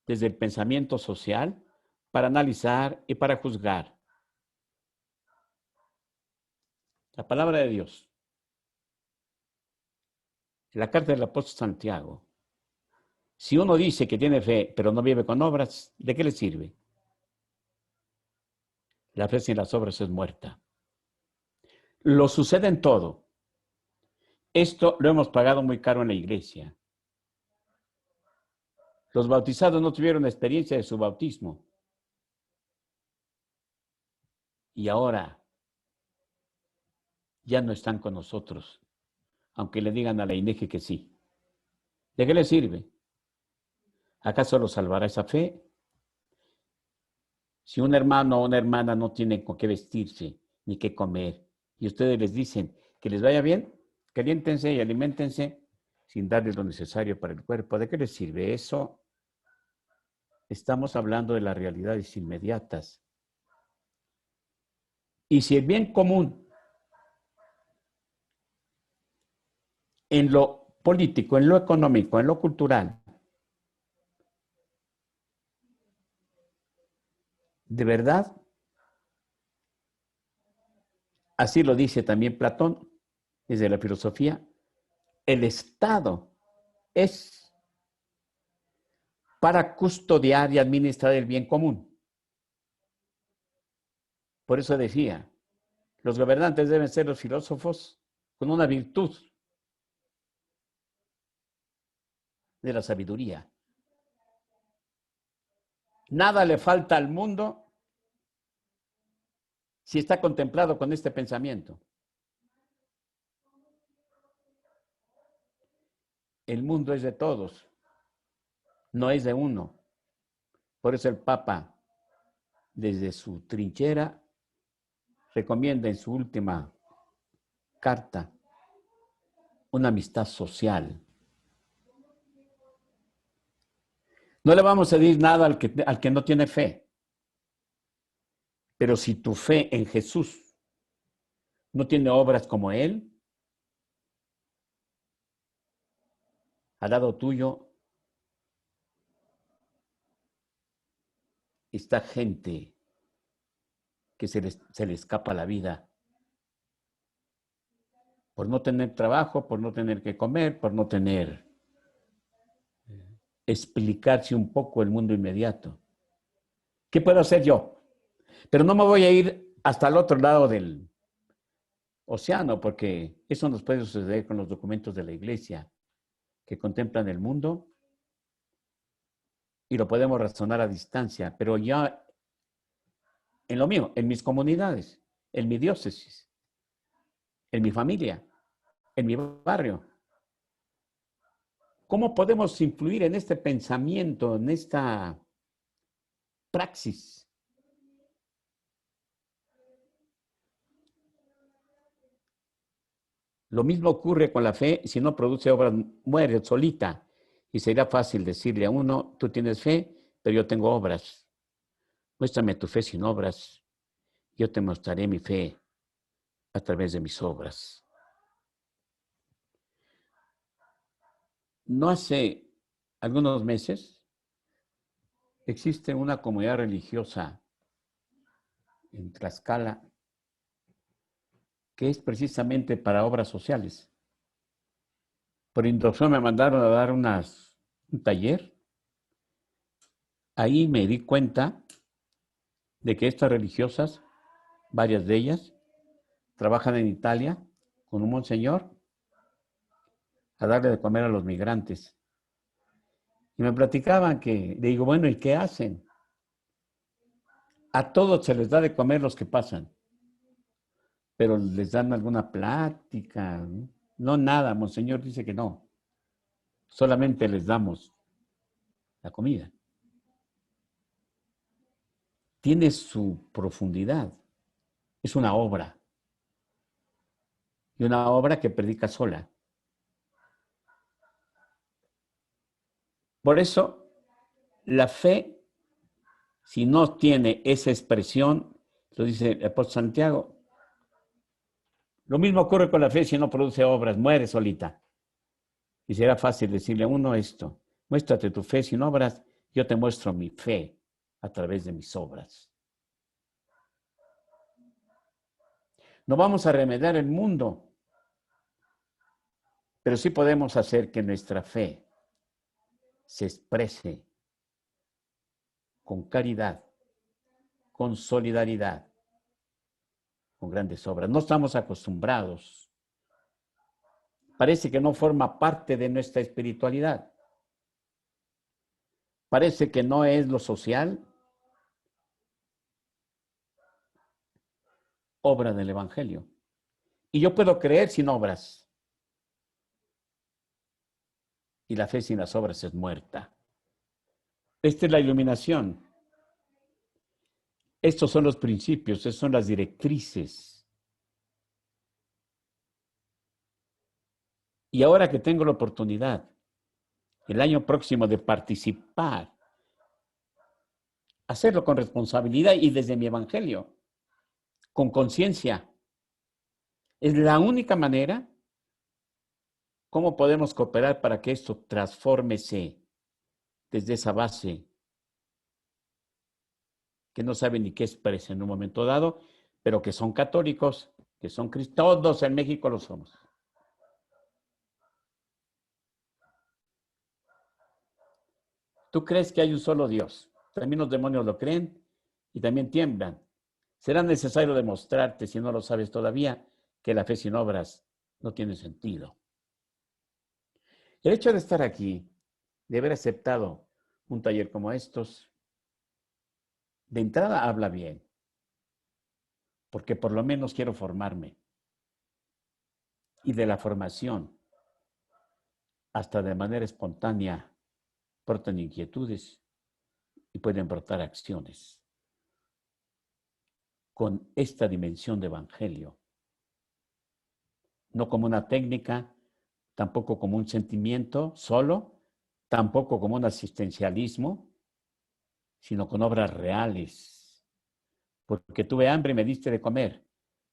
Speaker 6: desde el pensamiento social para analizar y para juzgar. La palabra de Dios. La carta del apóstol Santiago. Si uno dice que tiene fe, pero no vive con obras, ¿de qué le sirve? La fe sin las obras es muerta. Lo sucede en todo. Esto lo hemos pagado muy caro en la iglesia. Los bautizados no tuvieron experiencia de su bautismo. Y ahora ya no están con nosotros, aunque le digan a la INEGI que sí. ¿De qué le sirve? ¿Acaso lo salvará esa fe? Si un hermano o una hermana no tienen con qué vestirse ni qué comer, y ustedes les dicen que les vaya bien, caliéntense y aliméntense sin darles lo necesario para el cuerpo, ¿de qué les sirve eso? Estamos hablando de las realidades inmediatas. Y si el bien común en lo político, en lo económico, en lo cultural, de verdad, así lo dice también Platón, desde la filosofía, el Estado es para custodiar y administrar el bien común. Por eso decía, los gobernantes deben ser los filósofos con una virtud de la sabiduría. Nada le falta al mundo si está contemplado con este pensamiento. El mundo es de todos, no es de uno. Por eso el Papa, desde su trinchera, recomienda en su última carta una amistad social. No le vamos a decir nada al que no tiene fe. Pero si tu fe en Jesús no tiene obras como Él, al lado tuyo está gente que se le escapa la vida por no tener trabajo, por no tener que comer, por no tener explicarse un poco el mundo inmediato. ¿Qué puedo hacer yo? Pero no me voy a ir hasta el otro lado del océano, porque eso nos puede suceder con los documentos de la iglesia que contemplan el mundo y lo podemos razonar a distancia, pero ya en lo mío, en mis comunidades, en mi diócesis, en mi familia, en mi barrio. ¿Cómo podemos influir en este pensamiento, en esta praxis? Lo mismo ocurre con la fe, si no produce obras, muere solita. Y sería fácil decirle a uno, tú tienes fe, pero yo tengo obras. Muéstrame tu fe sin obras. Yo te mostraré mi fe a través de mis obras. No hace algunos meses existe una comunidad religiosa en Tlaxcala que es precisamente para obras sociales. Por inducción me mandaron a dar un taller. Ahí me di cuenta de que estas religiosas, varias de ellas, trabajan en Italia con un monseñor a darle de comer a los migrantes. Y me platicaban que, le digo, bueno, ¿y qué hacen? A todos se les da de comer los que pasan, pero les dan alguna plática. No, nada, monseñor dice que no. Solamente les damos la comida. Tiene su profundidad. Es una obra. Y una obra que predica sola. Por eso, la fe, si no tiene esa expresión, lo dice el apóstol Santiago, lo mismo ocurre con la fe si no produce obras, muere solita. Y será fácil decirle a uno esto, muéstrate tu fe sin obras, yo te muestro mi fe a través de mis obras. No vamos a remediar el mundo, pero sí podemos hacer que nuestra fe se exprese con caridad, con solidaridad, con grandes obras. No estamos acostumbrados. Parece que no forma parte de nuestra espiritualidad. Parece que no es lo social. Obra del Evangelio. Y yo puedo creer sin obras. Y la fe sin las obras es muerta. Esta es la iluminación. Estos son los principios, estas son las directrices. Y ahora que tengo la oportunidad, el año próximo, de participar, hacerlo con responsabilidad y desde mi evangelio, con conciencia, es la única manera cómo podemos cooperar para que esto transfórmese desde esa base que no saben ni qué expresa en un momento dado, pero que son católicos, que son cristianos, todos en México lo somos. Tú crees que hay un solo Dios. También los demonios lo creen y también tiemblan. Será necesario demostrarte, si no lo sabes todavía, que la fe sin obras no tiene sentido. El hecho de estar aquí, de haber aceptado un taller como estos, de entrada habla bien, porque por lo menos quiero formarme. Y de la formación, hasta de manera espontánea, brotan inquietudes y pueden brotar acciones. Con esta dimensión de evangelio, no como una técnica, tampoco como un sentimiento solo, tampoco como un asistencialismo, sino con obras reales. Porque tuve hambre y me diste de comer,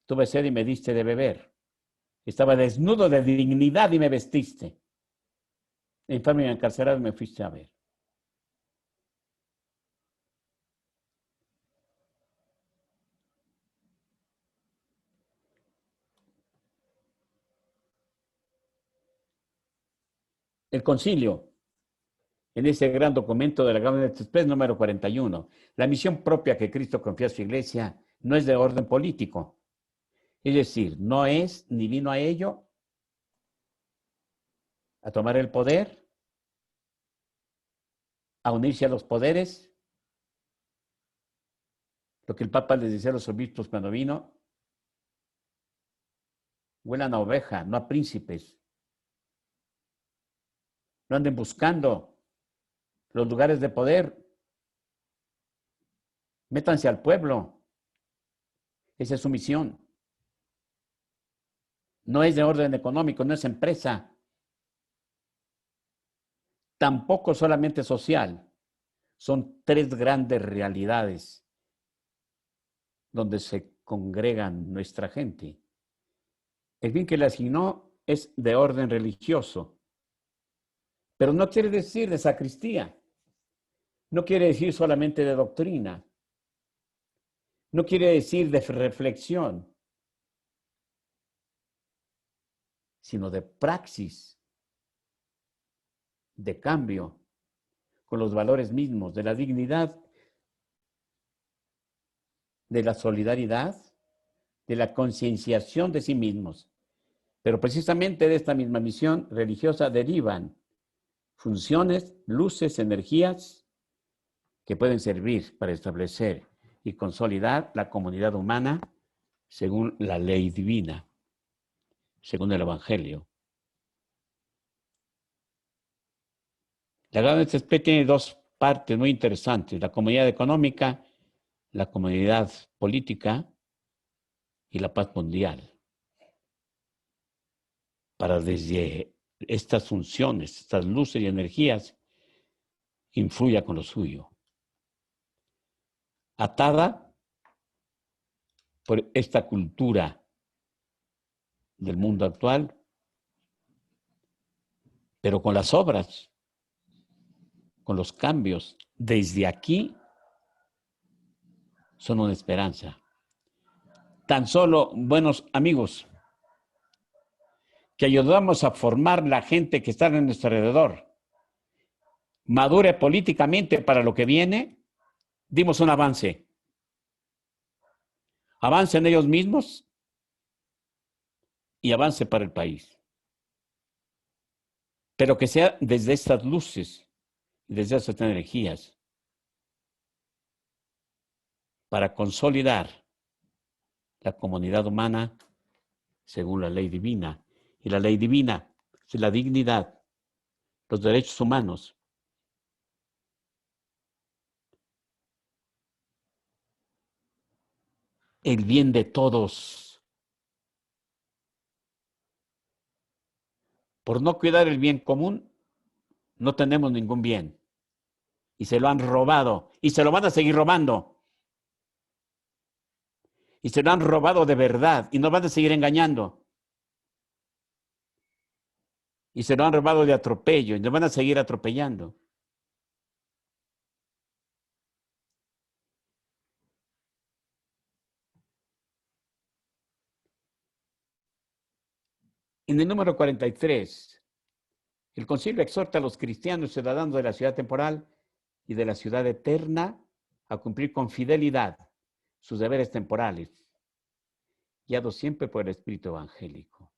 Speaker 6: tuve sed y me diste de beber, estaba desnudo de dignidad y me vestiste, enfermo y encarcelado me fuiste a ver. El concilio, en ese gran documento de la Gaudium et Spes número 41, la misión propia que Cristo confía a su iglesia no es de orden político. Es decir, no es ni vino a ello, a tomar el poder, a unirse a los poderes. Lo que el Papa les decía a los obispos cuando vino, huelan a oveja, no a príncipes. No anden buscando los lugares de poder. Métanse al pueblo. Esa es su misión. No es de orden económico, no es empresa. Tampoco solamente social. Son tres grandes realidades donde se congregan nuestra gente. El fin que le asignó es de orden religioso, pero no quiere decir de sacristía, no quiere decir solamente de doctrina, no quiere decir de reflexión, sino de praxis, de cambio, con los valores mismos, de la dignidad, de la solidaridad, de la concienciación de sí mismos. Pero precisamente de esta misma misión religiosa derivan funciones, luces, energías que pueden servir para establecer y consolidar la comunidad humana según la ley divina, según el Evangelio. La Gran SSP tiene dos partes muy interesantes, la comunidad económica, la comunidad política y la paz mundial. Para desde estas funciones, estas luces y energías, influya con lo suyo. Atada por esta cultura del mundo actual, pero con las obras, con los cambios, desde aquí, son una esperanza. Tan solo, buenos amigos, que ayudamos a formar la gente que está en nuestro alrededor, madure políticamente para lo que viene, dimos un avance. Avance en ellos mismos y avance para el país. Pero que sea desde estas luces, desde estas energías, para consolidar la comunidad humana según la ley divina. Y la ley divina es la dignidad, los derechos humanos. El bien de todos. Por no cuidar el bien común, no tenemos ningún bien. Y se lo han robado. Y se lo van a seguir robando. Y se lo han robado de verdad. Y nos van a seguir engañando. Y se lo han robado de atropello. Y nos van a seguir atropellando. En el número 43, el concilio exhorta a los cristianos ciudadanos de la ciudad temporal y de la ciudad eterna a cumplir con fidelidad sus deberes temporales, guiados siempre por el espíritu evangélico.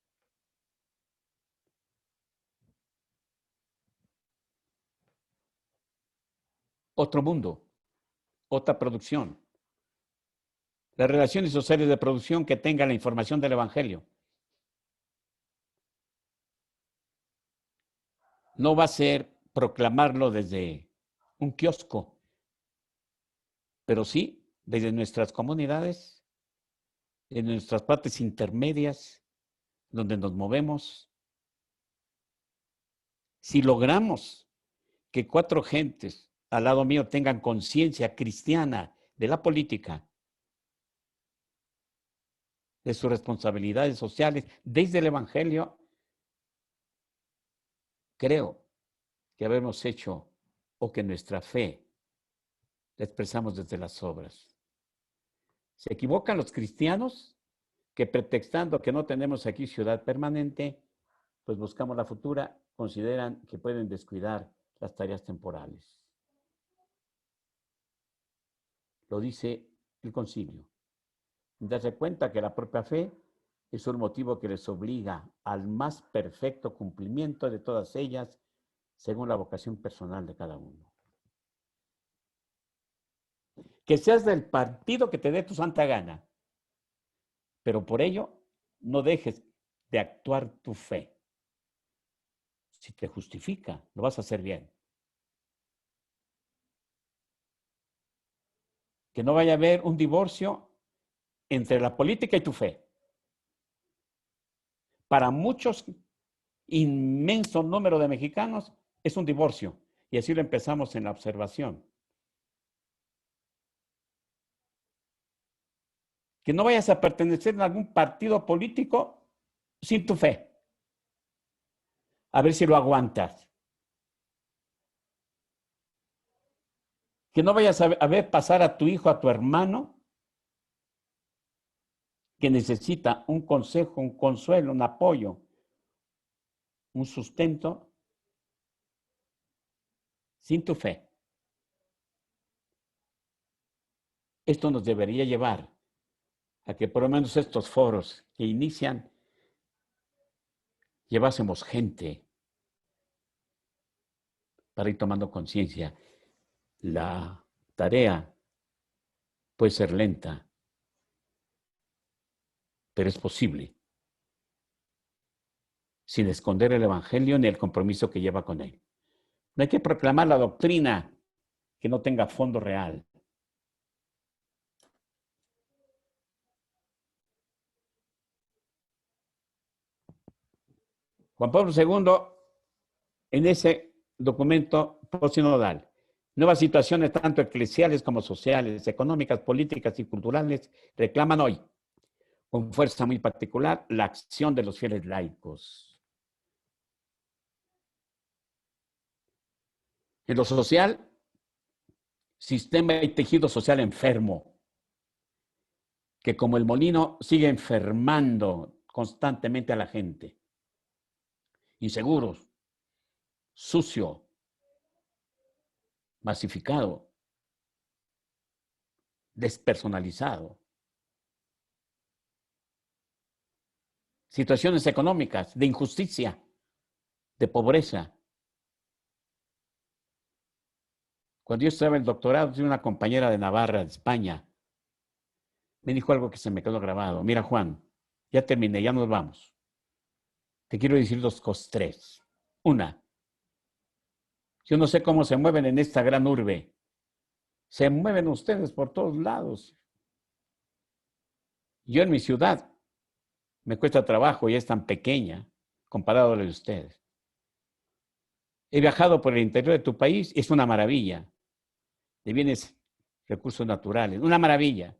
Speaker 6: Otro mundo, otra producción. Las relaciones sociales de producción que tengan la información del evangelio. No va a ser proclamarlo desde un kiosco, pero sí desde nuestras comunidades, en nuestras partes intermedias, donde nos movemos. Si logramos que 4 gentes al lado mío tengan conciencia cristiana de la política, de sus responsabilidades sociales, desde el Evangelio, creo que habremos hecho o que nuestra fe la expresamos desde las obras. Se equivocan los cristianos que pretextando que no tenemos aquí ciudad permanente, pues buscamos la futura, consideran que pueden descuidar las tareas temporales. Lo dice el concilio. darse cuenta que la propia fe es un motivo que les obliga al más perfecto cumplimiento de todas ellas, según la vocación personal de cada uno. Que seas del partido que te dé tu santa gana, pero por ello no dejes de actuar tu fe. Si te justifica, lo vas a hacer bien. Que no vaya a haber un divorcio entre la política y tu fe. Para muchos, inmenso número de mexicanos, es un divorcio. Y así lo empezamos en la observación. Que no vayas a pertenecer a algún partido político sin tu fe. A ver si lo aguantas. Que no vayas a ver pasar a tu hijo, a tu hermano, que necesita un consejo, un consuelo, un apoyo, un sustento, sin tu fe. Esto nos debería llevar a que por lo menos estos foros que inician, llevásemos gente para ir tomando conciencia. La tarea puede ser lenta, pero es posible, sin esconder el Evangelio ni el compromiso que lleva con él. No hay que proclamar la doctrina que no tenga fondo real. Juan Pablo II, en ese documento postsinodal, nuevas situaciones tanto eclesiales como sociales, económicas, políticas y culturales reclaman hoy, con fuerza muy particular, la acción de los fieles laicos. En lo social, sistema y tejido social enfermo, que como el molino sigue enfermando constantemente a la gente. Inseguros, sucio, masificado, despersonalizado. Situaciones económicas de injusticia, de pobreza. Cuando yo estaba en el doctorado, tuve una compañera de Navarra, de España, me dijo algo que se me quedó grabado. Mira, Juan, ya terminé, ya nos vamos. Te quiero decir tres. Una, yo no sé cómo se mueven en esta gran urbe. Se mueven ustedes por todos lados. Yo en mi ciudad me cuesta trabajo y es tan pequeña comparado a la de ustedes. He viajado por el interior de tu país, es una maravilla. De bienes, recursos naturales, una maravilla.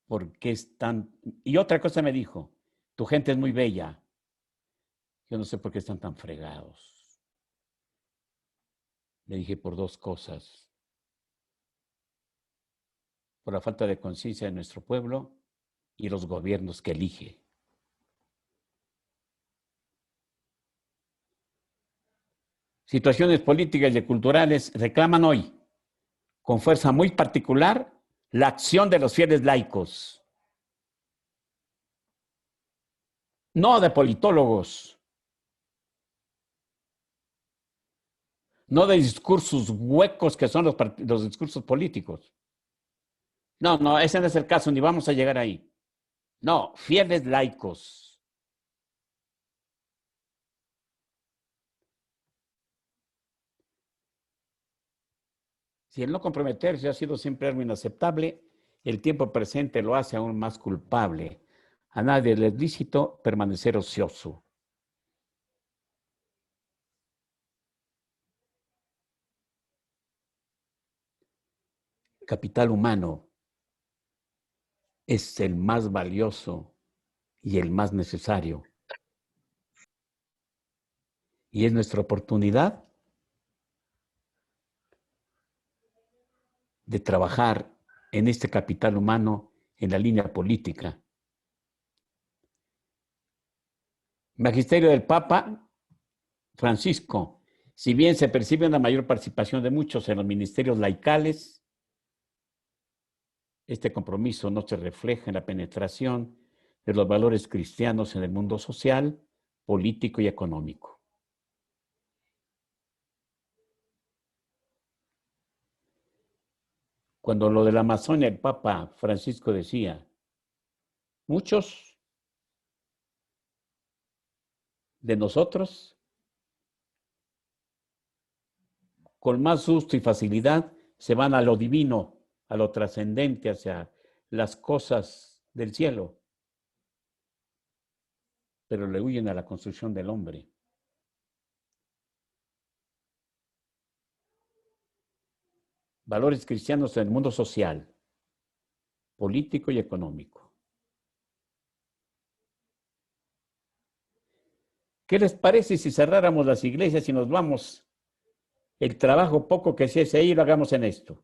Speaker 6: Porque es tan... Y otra cosa me dijo, tu gente es muy bella. Yo no sé por qué están tan fregados. Le dije por dos cosas. Por la falta de conciencia de nuestro pueblo y los gobiernos que elige. Situaciones políticas y culturales reclaman hoy, con fuerza muy particular, la acción de los fieles laicos. No de politólogos. No de discursos huecos que son los discursos políticos. No, ese no es el caso, ni vamos a llegar ahí. No, fieles laicos. Si el no comprometerse ha sido siempre algo inaceptable, el tiempo presente lo hace aún más culpable. A nadie le es lícito permanecer ocioso. Capital humano es el más valioso y el más necesario. Y es nuestra oportunidad de trabajar en este capital humano en la línea política. Magisterio del Papa Francisco, si bien se percibe una mayor participación de muchos en los ministerios laicales, este compromiso no se refleja en la penetración de los valores cristianos en el mundo social, político y económico. Cuando lo de la Amazonia, el Papa Francisco decía, muchos de nosotros, con más gusto y facilidad, se van a lo divino, a lo trascendente, hacia las cosas del cielo, pero le huyen a la construcción del hombre. Valores cristianos en el mundo social, político y económico. ¿Qué les parece si cerráramos las iglesias y nos vamos? El trabajo poco que se hace ahí lo hagamos en esto.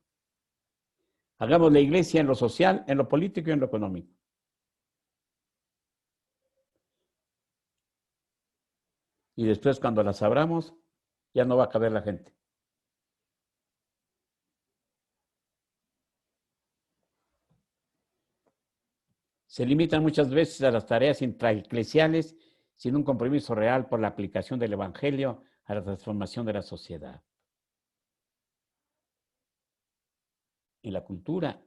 Speaker 6: Hagamos la iglesia en lo social, en lo político y en lo económico. Y después cuando las abramos, ya no va a caber la gente. Se limitan muchas veces a las tareas intraeclesiales sin un compromiso real por la aplicación del Evangelio a la transformación de la sociedad. En la cultura,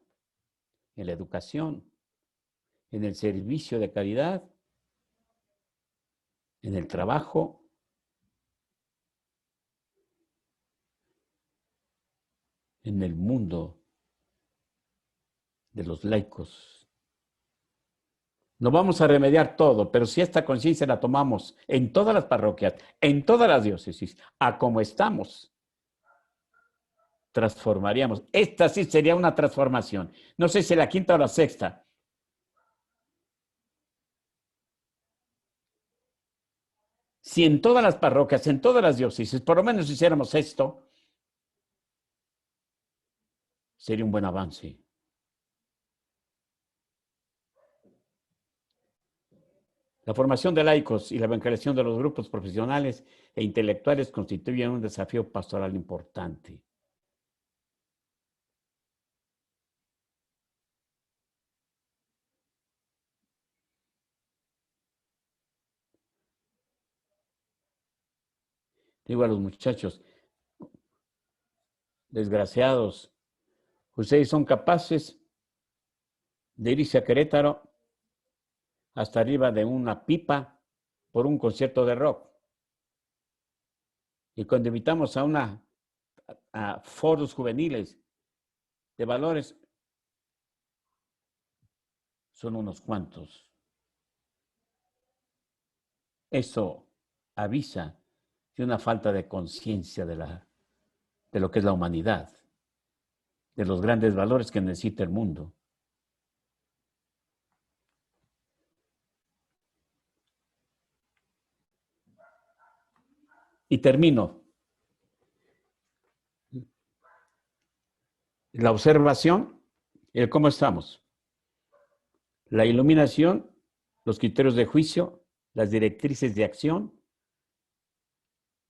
Speaker 6: en la educación, en el servicio de caridad, en el trabajo, en el mundo de los laicos. No vamos a remediar todo, pero si esta conciencia la tomamos en todas las parroquias, en todas las diócesis, a como estamos, transformaríamos. Esta sí sería una transformación. No sé si la quinta o la sexta. Si en todas las parroquias, en todas las diócesis, por lo menos hiciéramos esto, sería un buen avance. La formación de laicos y la evangelización de los grupos profesionales e intelectuales constituyen un desafío pastoral importante. Digo a los muchachos, desgraciados, ustedes son capaces de irse a Querétaro hasta arriba de una pipa por un concierto de rock. Y cuando invitamos a foros juveniles de valores, son unos cuantos. Eso avisa de una falta de conciencia de lo que es la humanidad, de los grandes valores que necesita el mundo. Y termino. La observación, el cómo estamos. La iluminación, los criterios de juicio, las directrices de acción,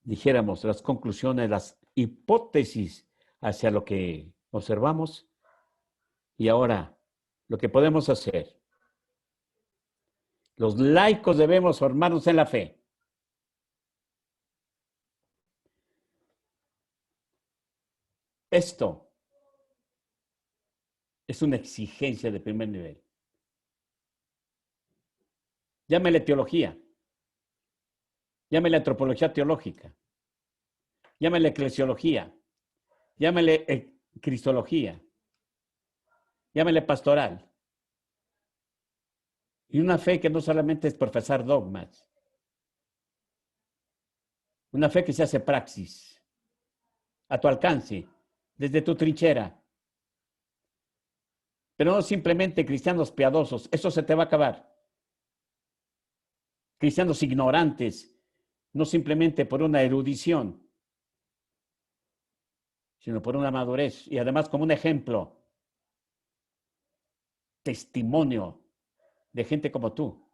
Speaker 6: dijéramos, las conclusiones, las hipótesis hacia lo que observamos. Y ahora, lo que podemos hacer. Los laicos debemos formarnos en la fe. Esto es una exigencia de primer nivel. Llámele teología. Llámele antropología teológica. Llámele eclesiología. Llámele cristología. Llámele pastoral. Y una fe que no solamente es profesar dogmas. Una fe que se hace praxis. A tu alcance. Desde tu trinchera. Pero no simplemente cristianos piadosos. Eso se te va a acabar. Cristianos ignorantes. No simplemente por una erudición, sino por una madurez. Y además como un ejemplo. Testimonio de gente como tú.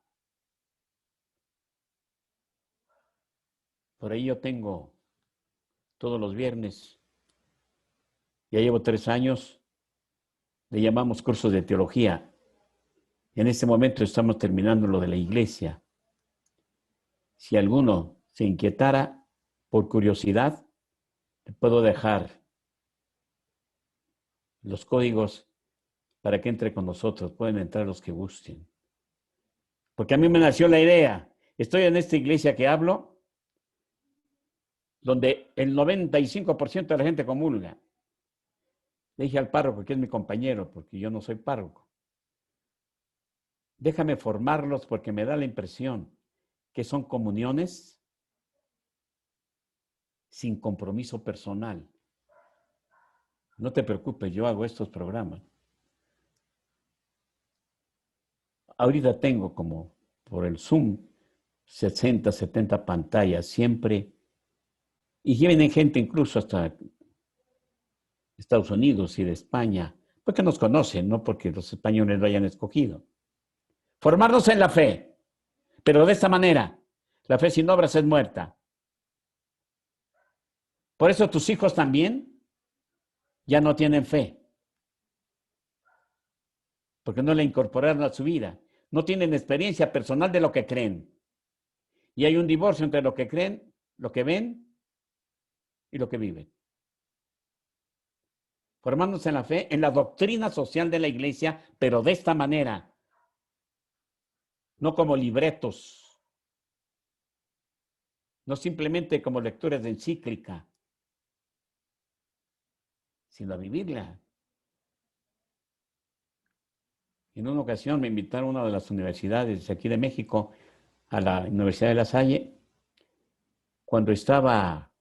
Speaker 6: Por ahí yo tengo todos los viernes, ya llevo 3 años, Le llamamos cursos de teología. En este momento estamos terminando lo de la iglesia. Si alguno se inquietara por curiosidad, le puedo dejar los códigos para que entre con nosotros. Pueden entrar los que gusten. Porque a mí me nació la idea. Estoy en esta iglesia que hablo, donde el 95% de la gente comulga. Le dije al párroco, que es mi compañero, porque yo no soy párroco, déjame formarlos porque me da la impresión que son comuniones sin compromiso personal. No te preocupes, yo hago estos programas. Ahorita tengo como por el Zoom 60, 70 pantallas siempre. Y vienen gente incluso hasta Estados Unidos y de España, porque nos conocen, no porque los españoles lo hayan escogido. Formarnos en la fe, pero de esta manera, la fe sin obras es muerta. Por eso tus hijos también ya no tienen fe, porque no la incorporaron a su vida. No tienen experiencia personal de lo que creen. Y hay un divorcio entre lo que creen, lo que ven y lo que viven. Formándose en la fe, en la doctrina social de la iglesia, pero de esta manera, no como libretos, no simplemente como lecturas de encíclica, sino a vivirla. En una ocasión me invitaron a una de las universidades aquí de México, a la Universidad de La Salle, cuando estaba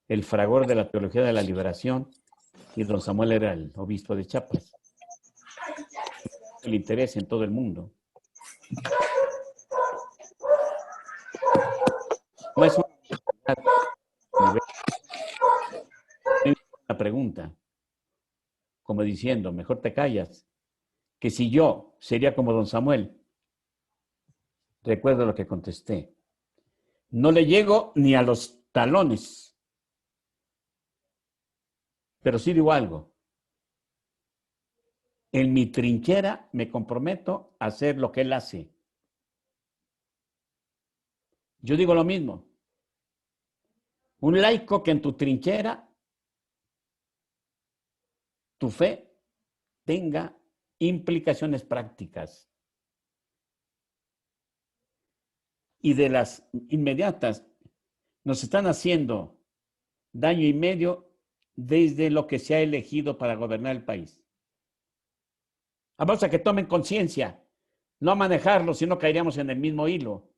Speaker 6: el fragor de la teología de la liberación, y don Samuel era el obispo de Chiapas. El interés en todo el mundo. No es una pregunta, como diciendo, mejor te callas, que si yo sería como don Samuel. Recuerdo lo que contesté. No le llego ni a los talones. Pero sí digo algo. En mi trinchera me comprometo a hacer lo que él hace. Yo digo lo mismo. Un laico que en tu trinchera, tu fe, tenga implicaciones prácticas. Y de las inmediatas, nos están haciendo daño y medio desde lo que se ha elegido para gobernar el país. Vamos a que tomen conciencia, no a manejarlo, sino caeríamos en el mismo hilo,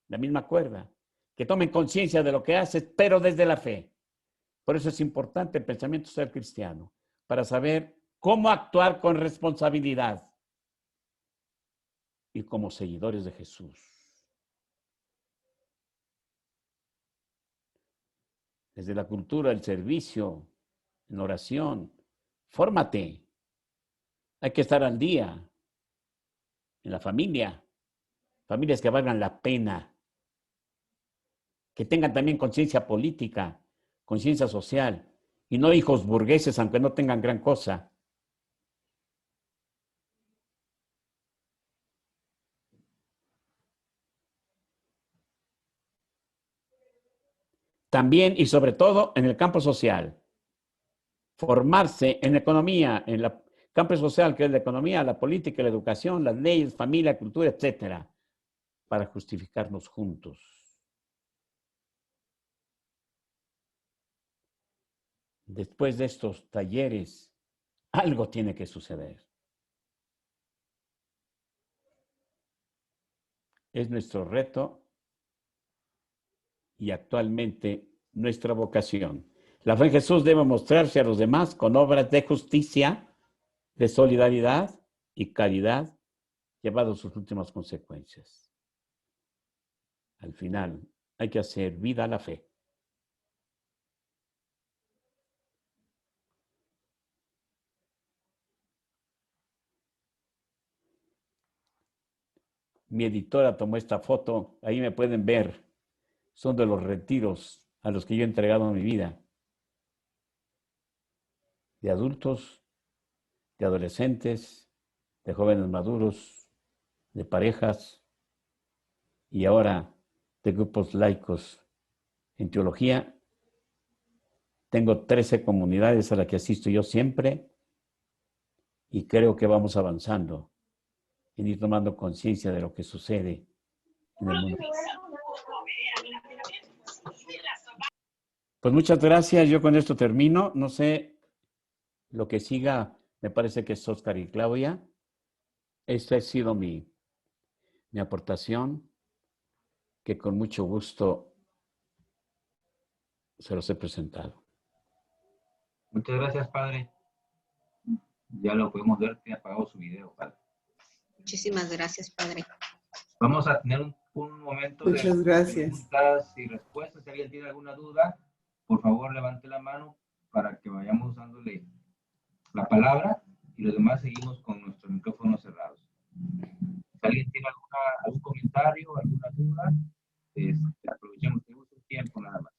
Speaker 6: la misma cuerda. Que tomen conciencia de lo que haces, pero desde la fe. Por eso es importante el pensamiento social cristiano, para saber cómo actuar con responsabilidad y como seguidores de Jesús. Desde la cultura, el servicio, en oración, fórmate. Hay que estar al día en la familia, familias que valgan la pena, que tengan también conciencia política, conciencia social, y no hijos burgueses, aunque no tengan gran cosa. También y sobre todo en el campo social. Formarse en economía, en el campo social, que es la economía, la política, la educación, las leyes, familia, cultura, etcétera, para justificarnos juntos. Después de estos talleres, algo tiene que suceder. Es nuestro reto y actualmente nuestra vocación. La fe en Jesús debe mostrarse a los demás con obras de justicia, de solidaridad y caridad, llevado a sus últimas consecuencias. Al final, hay que hacer vida a la fe. Mi editora tomó esta foto, ahí me pueden ver. Son de los retiros a los que yo he entregado mi vida. De adultos, de adolescentes, de jóvenes maduros, de parejas y ahora de grupos laicos. En teología tengo 13 comunidades a las que asisto yo siempre y creo que vamos avanzando en ir tomando conciencia de lo que sucede en el mundo. Pues muchas gracias. Yo con esto termino. No sé, lo que siga, me parece que es Oscar y Claudia. Esta ha sido mi aportación, que con mucho gusto se los he presentado.
Speaker 3: Muchas gracias, padre. Ya lo podemos ver, que ha apagado su video, padre.
Speaker 9: Muchísimas gracias, padre.
Speaker 3: Vamos a tener un momento
Speaker 10: Muchas
Speaker 3: de
Speaker 10: gracias.
Speaker 3: preguntas y respuestas. Si alguien tiene alguna duda, por favor levante la mano para que vayamos dándole la palabra y los demás seguimos con nuestros micrófonos cerrados. Si alguien tiene algún comentario, alguna duda, aprovechemos, tenemos un tiempo nada más.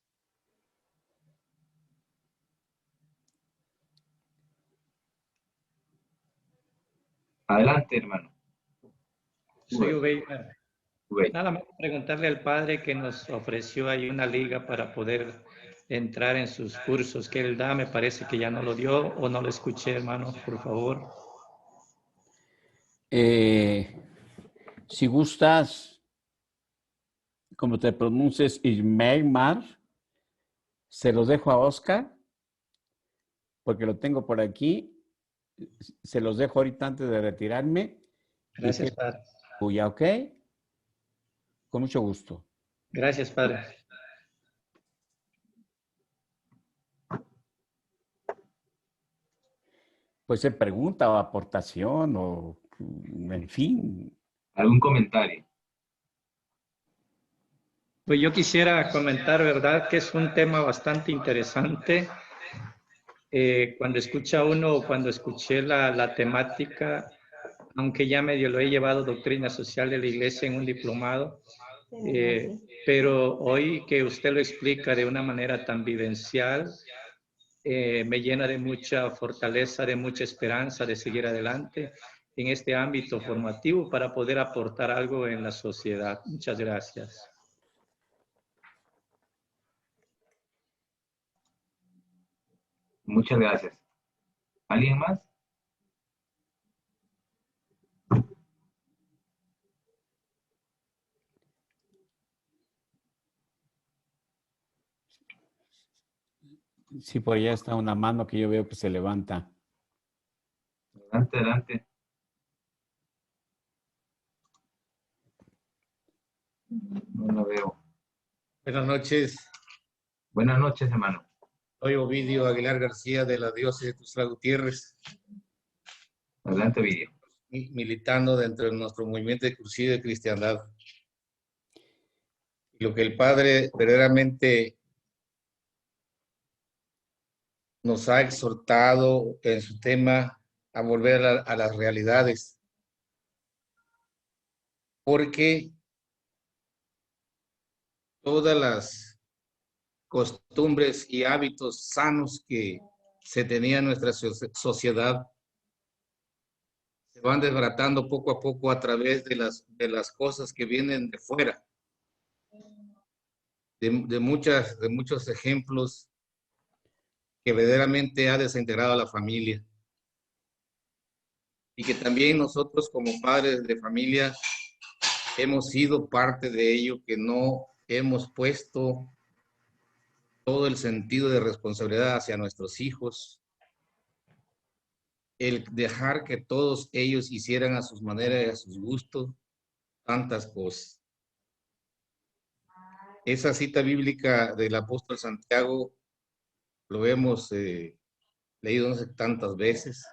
Speaker 3: Adelante, hermano.
Speaker 12: Soy Ubey. Nada más preguntarle al padre que nos ofreció ahí una liga para poder entrar en sus cursos que él da. Me parece que ya no lo dio o no lo escuché, hermano, por favor.
Speaker 6: Si gustas, como te pronuncies, Ismael, se los dejo a Oscar, porque lo tengo por aquí. Se los dejo ahorita antes de retirarme.
Speaker 12: Gracias, padre.
Speaker 6: Tuya, ¿ok? Con mucho gusto.
Speaker 12: Gracias, padre.
Speaker 6: Puede ser pregunta o aportación o, en fin.
Speaker 3: ¿Algún comentario?
Speaker 12: Pues yo quisiera comentar, ¿verdad?, que es un tema bastante interesante. Cuando escucha uno, cuando escuché la temática, aunque ya medio lo he llevado doctrina social de la iglesia en un diplomado, pero hoy que usted lo explica de una manera tan vivencial, me llena de mucha fortaleza, de mucha esperanza de seguir adelante en este ámbito formativo para poder aportar algo en la sociedad. Muchas gracias.
Speaker 3: Muchas gracias. ¿Alguien más?
Speaker 6: Sí, por allá está una mano que yo veo que se levanta.
Speaker 3: Adelante, adelante. No la veo.
Speaker 13: Buenas noches.
Speaker 3: Buenas noches, hermano.
Speaker 13: Soy Ovidio Aguilar García de la diócesis de Tuxtla Gutiérrez.
Speaker 3: Adelante, Ovidio.
Speaker 13: Militando dentro de nuestro movimiento de cursillo de cristiandad. Lo que el Padre verdaderamente nos ha exhortado en su tema a volver a las realidades. Porque todas las costumbres y hábitos sanos que se tenían en nuestra sociedad se van desbaratando poco a poco a través de las cosas que vienen de fuera. De muchos ejemplos que verdaderamente ha desintegrado a la familia. Y que también nosotros como padres de familia hemos sido parte de ello, que no hemos puesto todo el sentido de responsabilidad hacia nuestros hijos, el dejar que todos ellos hicieran a sus maneras y a sus gustos tantas cosas. Esa cita bíblica del apóstol Santiago lo hemos leído no sé tantas veces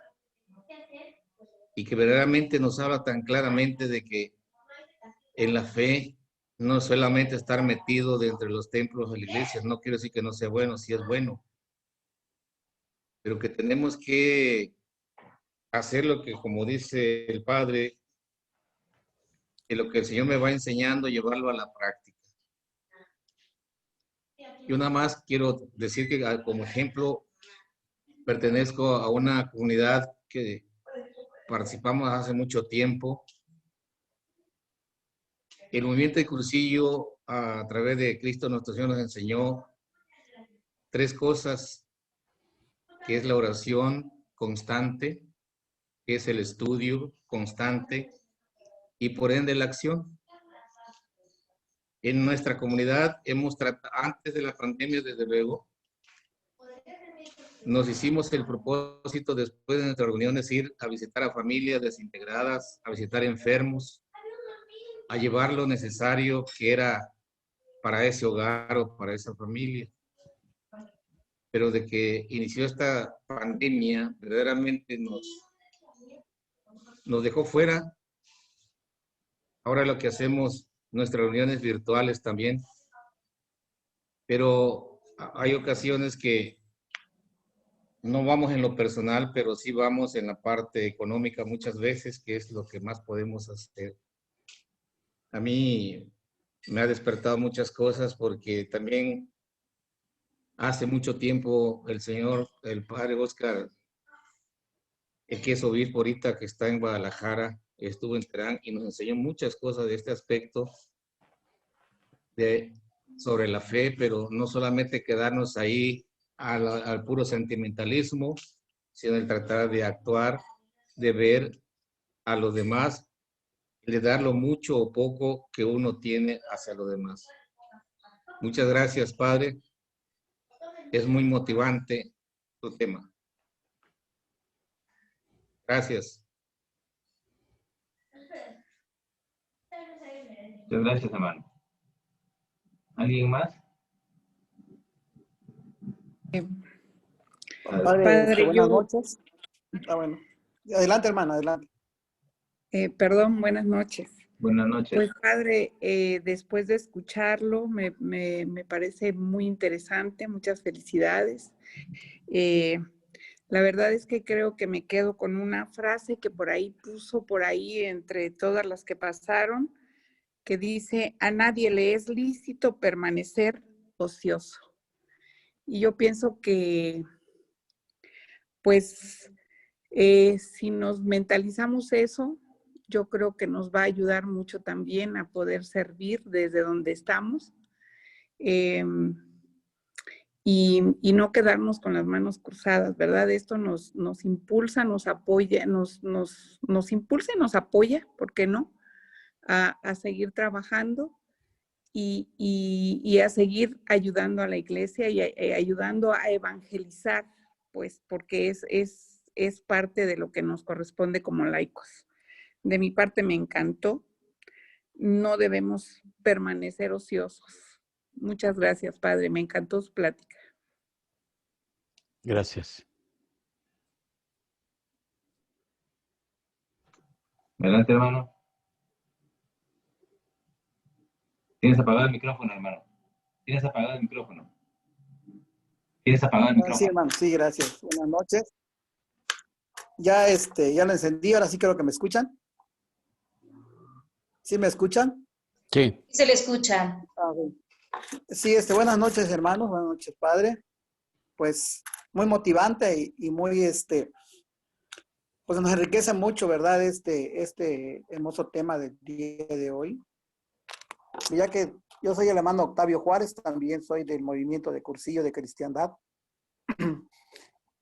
Speaker 13: y que verdaderamente nos habla tan claramente de que en la fe no solamente estar metido dentro de los templos de la iglesia, no quiero decir que no sea bueno, sí es bueno, pero que tenemos que hacer lo que, como dice el Padre, que lo que el Señor me va enseñando, llevarlo a la práctica. Yo nada más quiero decir que como ejemplo pertenezco a una comunidad que participamos hace mucho tiempo. El movimiento de Cursillo, a través de Cristo nuestro Señor, nos enseñó 3 cosas, que es la oración constante, que es el estudio constante y por ende la acción. En nuestra comunidad hemos tratado, antes de la pandemia, desde luego, nos hicimos el propósito después de nuestras reuniones ir a visitar a familias desintegradas, a visitar enfermos, a llevar lo necesario que era para ese hogar o para esa familia. Pero de que inició esta pandemia, verdaderamente nos dejó fuera. Ahora lo que hacemos, nuestras reuniones virtuales también, pero hay ocasiones que no vamos en lo personal, pero sí vamos en la parte económica muchas veces, que es lo que más podemos hacer. A mí me ha despertado muchas cosas porque también hace mucho tiempo el señor, el padre Oscar, el que es obispo ahorita, que está en Guadalajara, estuvo en Terán y nos enseñó muchas cosas de este aspecto sobre la fe, pero no solamente quedarnos ahí al puro sentimentalismo, sino el tratar de actuar, de ver a los demás, de dar lo mucho o poco que uno tiene hacia los demás. Muchas gracias, Padre. Es muy motivante tu tema. Gracias.
Speaker 3: Muchas gracias, hermano. ¿Alguien más?
Speaker 11: Padre, buenas noches. Bueno. Adelante, hermano, adelante.
Speaker 14: Perdón, buenas noches.
Speaker 3: Buenas noches.
Speaker 14: Pues, padre, después de escucharlo, me parece muy interesante. Muchas felicidades. La verdad es que creo que me quedo con una frase que por ahí puso, por ahí entre todas las que pasaron, que dice: a nadie le es lícito permanecer ocioso. Y yo pienso que, pues, si nos mentalizamos eso, yo creo que nos va a ayudar mucho también a poder servir desde donde estamos y no quedarnos con las manos cruzadas, ¿verdad? Esto nos impulsa, nos apoya, nos impulsa y nos apoya, ¿por qué no? A seguir trabajando y a seguir ayudando a la iglesia y ayudando a evangelizar, pues, porque es parte de lo que nos corresponde como laicos. De mi parte me encantó. No debemos permanecer ociosos. Muchas gracias, padre. Me encantó su plática.
Speaker 6: Gracias.
Speaker 3: Adelante, hermano. Tienes apagado el micrófono, hermano. Tienes apagado el micrófono. Tienes apagado el micrófono.
Speaker 11: Sí, hermano, sí, gracias. Buenas noches. Ya lo encendí, ahora sí creo que me escuchan. ¿Sí me escuchan?
Speaker 6: Sí.
Speaker 9: Se le escucha.
Speaker 11: Sí, buenas noches, hermanos. Buenas noches, padre. Pues muy motivante y muy, pues nos enriquece mucho, ¿verdad? Este hermoso tema del día de hoy. Ya que yo soy el hermano Octavio Juárez, también soy del movimiento de Cursillo de Cristiandad.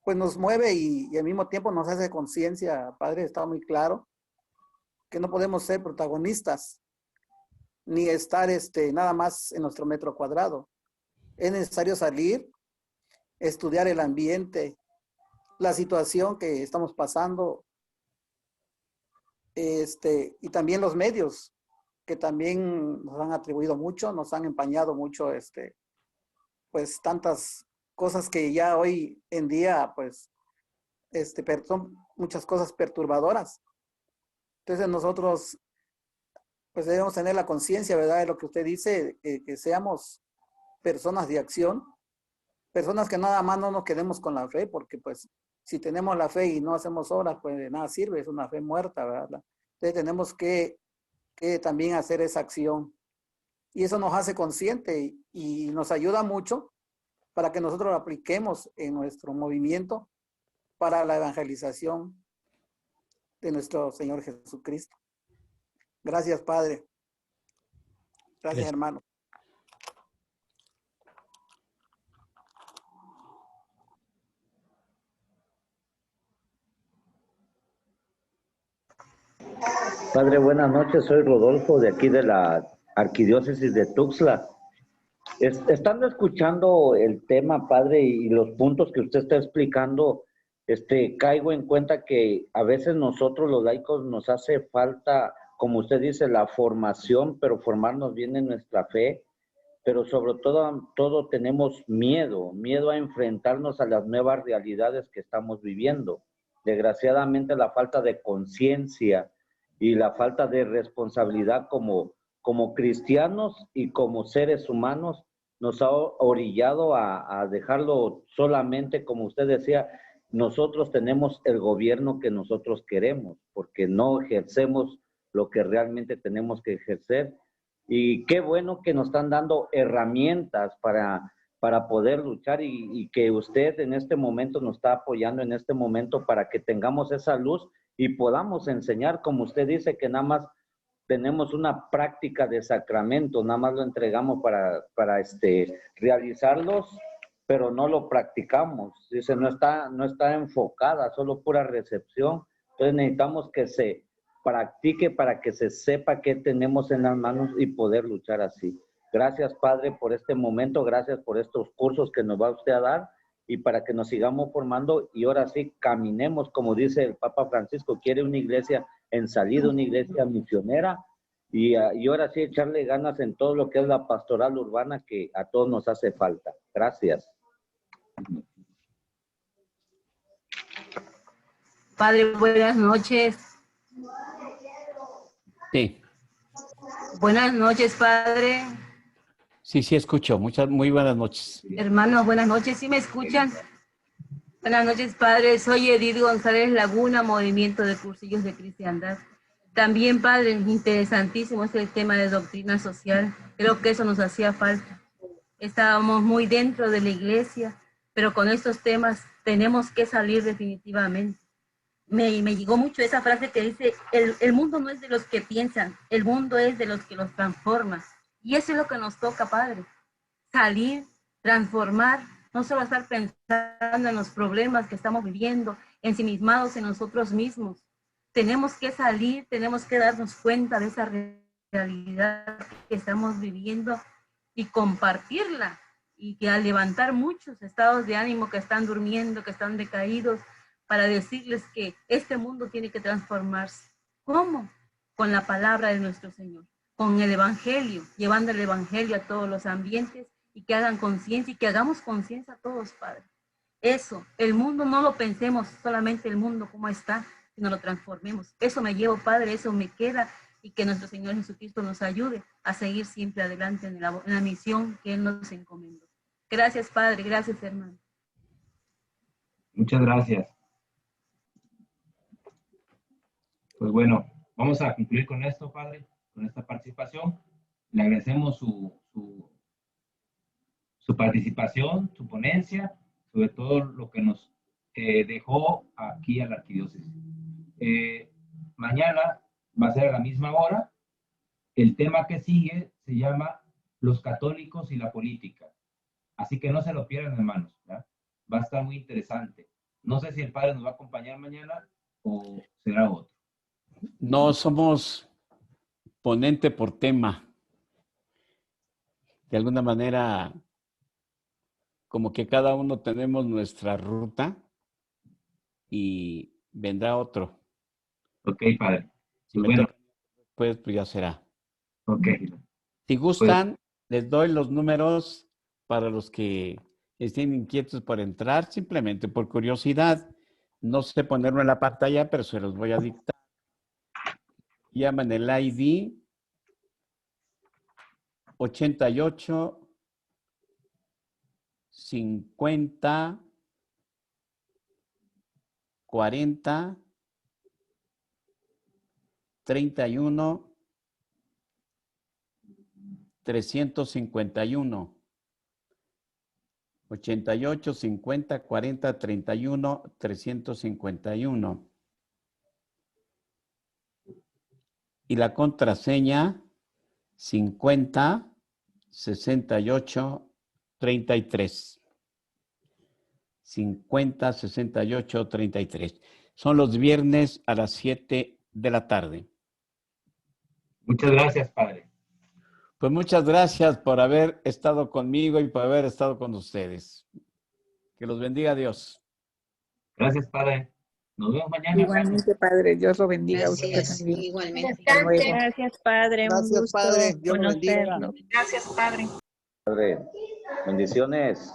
Speaker 11: Pues nos mueve y al mismo tiempo nos hace conciencia, padre, está muy claro, que no podemos ser protagonistas, ni estar nada más en nuestro metro cuadrado. Es necesario salir, estudiar el ambiente, la situación que estamos pasando, y también los medios, que también nos han atribuido mucho, nos han empañado mucho, pues tantas cosas que ya hoy en día, pues, son muchas cosas perturbadoras. Entonces nosotros, pues debemos tener la conciencia, ¿verdad? De lo que usted dice, que seamos personas de acción, personas que nada más no nos quedemos con la fe, porque pues si tenemos la fe y no hacemos obras, pues de nada sirve, es una fe muerta, ¿verdad? Entonces tenemos que también hacer esa acción. Y eso nos hace consciente y nos ayuda mucho para que nosotros lo apliquemos en nuestro movimiento para la evangelización. de nuestro Señor Jesucristo. Gracias, Padre. Gracias, hermano.
Speaker 15: Padre, buenas noches. Soy Rodolfo de aquí de la Arquidiócesis de Tuxtla. Estando escuchando el tema, Padre, y los puntos que usted está explicando, caigo en cuenta que a veces nosotros los laicos nos hace falta, como usted dice, la formación, pero formarnos bien en nuestra fe, pero sobre todo tenemos miedo a enfrentarnos a las nuevas realidades que estamos viviendo. Desgraciadamente la falta de conciencia y la falta de responsabilidad como cristianos y como seres humanos nos ha orillado a dejarlo solamente, como usted decía, nosotros tenemos el gobierno que nosotros queremos, porque no ejercemos lo que realmente tenemos que ejercer. Y qué bueno que nos están dando herramientas para poder luchar y que usted en este momento nos está apoyando en este momento para que tengamos esa luz y podamos enseñar, como usted dice, que nada más tenemos una práctica de sacramento, nada más lo entregamos para realizarlos, pero no lo practicamos. Dice, no está enfocada, solo pura recepción. Entonces necesitamos que se practique para que se sepa qué tenemos en las manos y poder luchar así. Gracias, Padre, por este momento, gracias por estos cursos que nos va usted a dar y para que nos sigamos formando y ahora sí caminemos, como dice el Papa Francisco, quiere una iglesia en salida, una iglesia misionera y ahora sí echarle ganas en todo lo que es la pastoral urbana que a todos nos hace falta. Gracias.
Speaker 16: Padre, buenas noches.
Speaker 6: Sí.
Speaker 16: Buenas noches, Padre.
Speaker 6: Sí, escucho. Muy buenas noches.
Speaker 16: Hermanos, buenas noches. ¿Sí me escuchan? Buenas noches, Padre. Soy Edith González Laguna, Movimiento de Cursillos de Cristiandad. También, Padre, interesantísimo el tema de doctrina social. Creo que eso nos hacía falta. Estábamos muy dentro de la iglesia, pero con estos temas tenemos que salir definitivamente. Me llegó mucho esa frase que dice, el mundo no es de los que piensan, el mundo es de los que los transforman. Y eso es lo que nos toca, Padre. Salir, transformar, no solo estar pensando en los problemas que estamos viviendo, ensimismados en nosotros mismos. Tenemos que salir, tenemos que darnos cuenta de esa realidad que estamos viviendo y compartirla. Y que al levantar muchos estados de ánimo que están durmiendo, que están decaídos, para decirles que este mundo tiene que transformarse. ¿Cómo? Con la palabra de nuestro Señor, con el Evangelio, llevando el Evangelio a todos los ambientes y que hagan conciencia y que hagamos conciencia a todos, Padre. Eso, el mundo no lo pensemos solamente el mundo como está, sino lo transformemos. Eso me llevo, Padre, eso me queda y que nuestro Señor Jesucristo nos ayude a seguir siempre adelante en la misión que Él nos encomendó. Gracias, Padre, gracias, hermano.
Speaker 3: Muchas gracias. Pues bueno, vamos a concluir con esto, Padre, con esta participación. Le agradecemos su participación, su ponencia, sobre todo lo que nos dejó aquí a la arquidiócesis. Mañana va a ser a la misma hora. El tema que sigue se llama Los católicos y la política. Así que no se lo pierdan, hermanos, ¿verdad? Va a estar muy interesante. No sé si el Padre nos va a acompañar mañana o será otro.
Speaker 6: No somos ponente por tema. De alguna manera, como que cada uno tenemos nuestra ruta y vendrá otro.
Speaker 3: Ok, Padre.
Speaker 6: Si me toca después, pues ya será.
Speaker 3: Ok.
Speaker 6: Si gustan, les doy los números para los que estén inquietos por entrar, simplemente por curiosidad. No sé ponerlo en la pantalla, pero se los voy a dictar. Llaman el ID 88 50 40 31 351. 88 50 40 31 351. y la contraseña 50 68 33. 50 68 33. Son los viernes a las 7 de la tarde.
Speaker 3: Muchas gracias, Padre.
Speaker 6: Pues muchas gracias por haber estado conmigo y por haber estado con ustedes. Que los bendiga Dios.
Speaker 3: Gracias, Padre. Nos vemos mañana.
Speaker 14: Igualmente, Padre. Dios lo bendiga a usted
Speaker 9: Gracias,
Speaker 14: también.
Speaker 9: igualmente.
Speaker 17: Gracias, Padre. Un
Speaker 11: Gracias,
Speaker 17: gusto
Speaker 11: Padre. Dios lo bendiga.
Speaker 17: conocerlo.
Speaker 9: Gracias, Padre.
Speaker 15: Padre, bendiciones.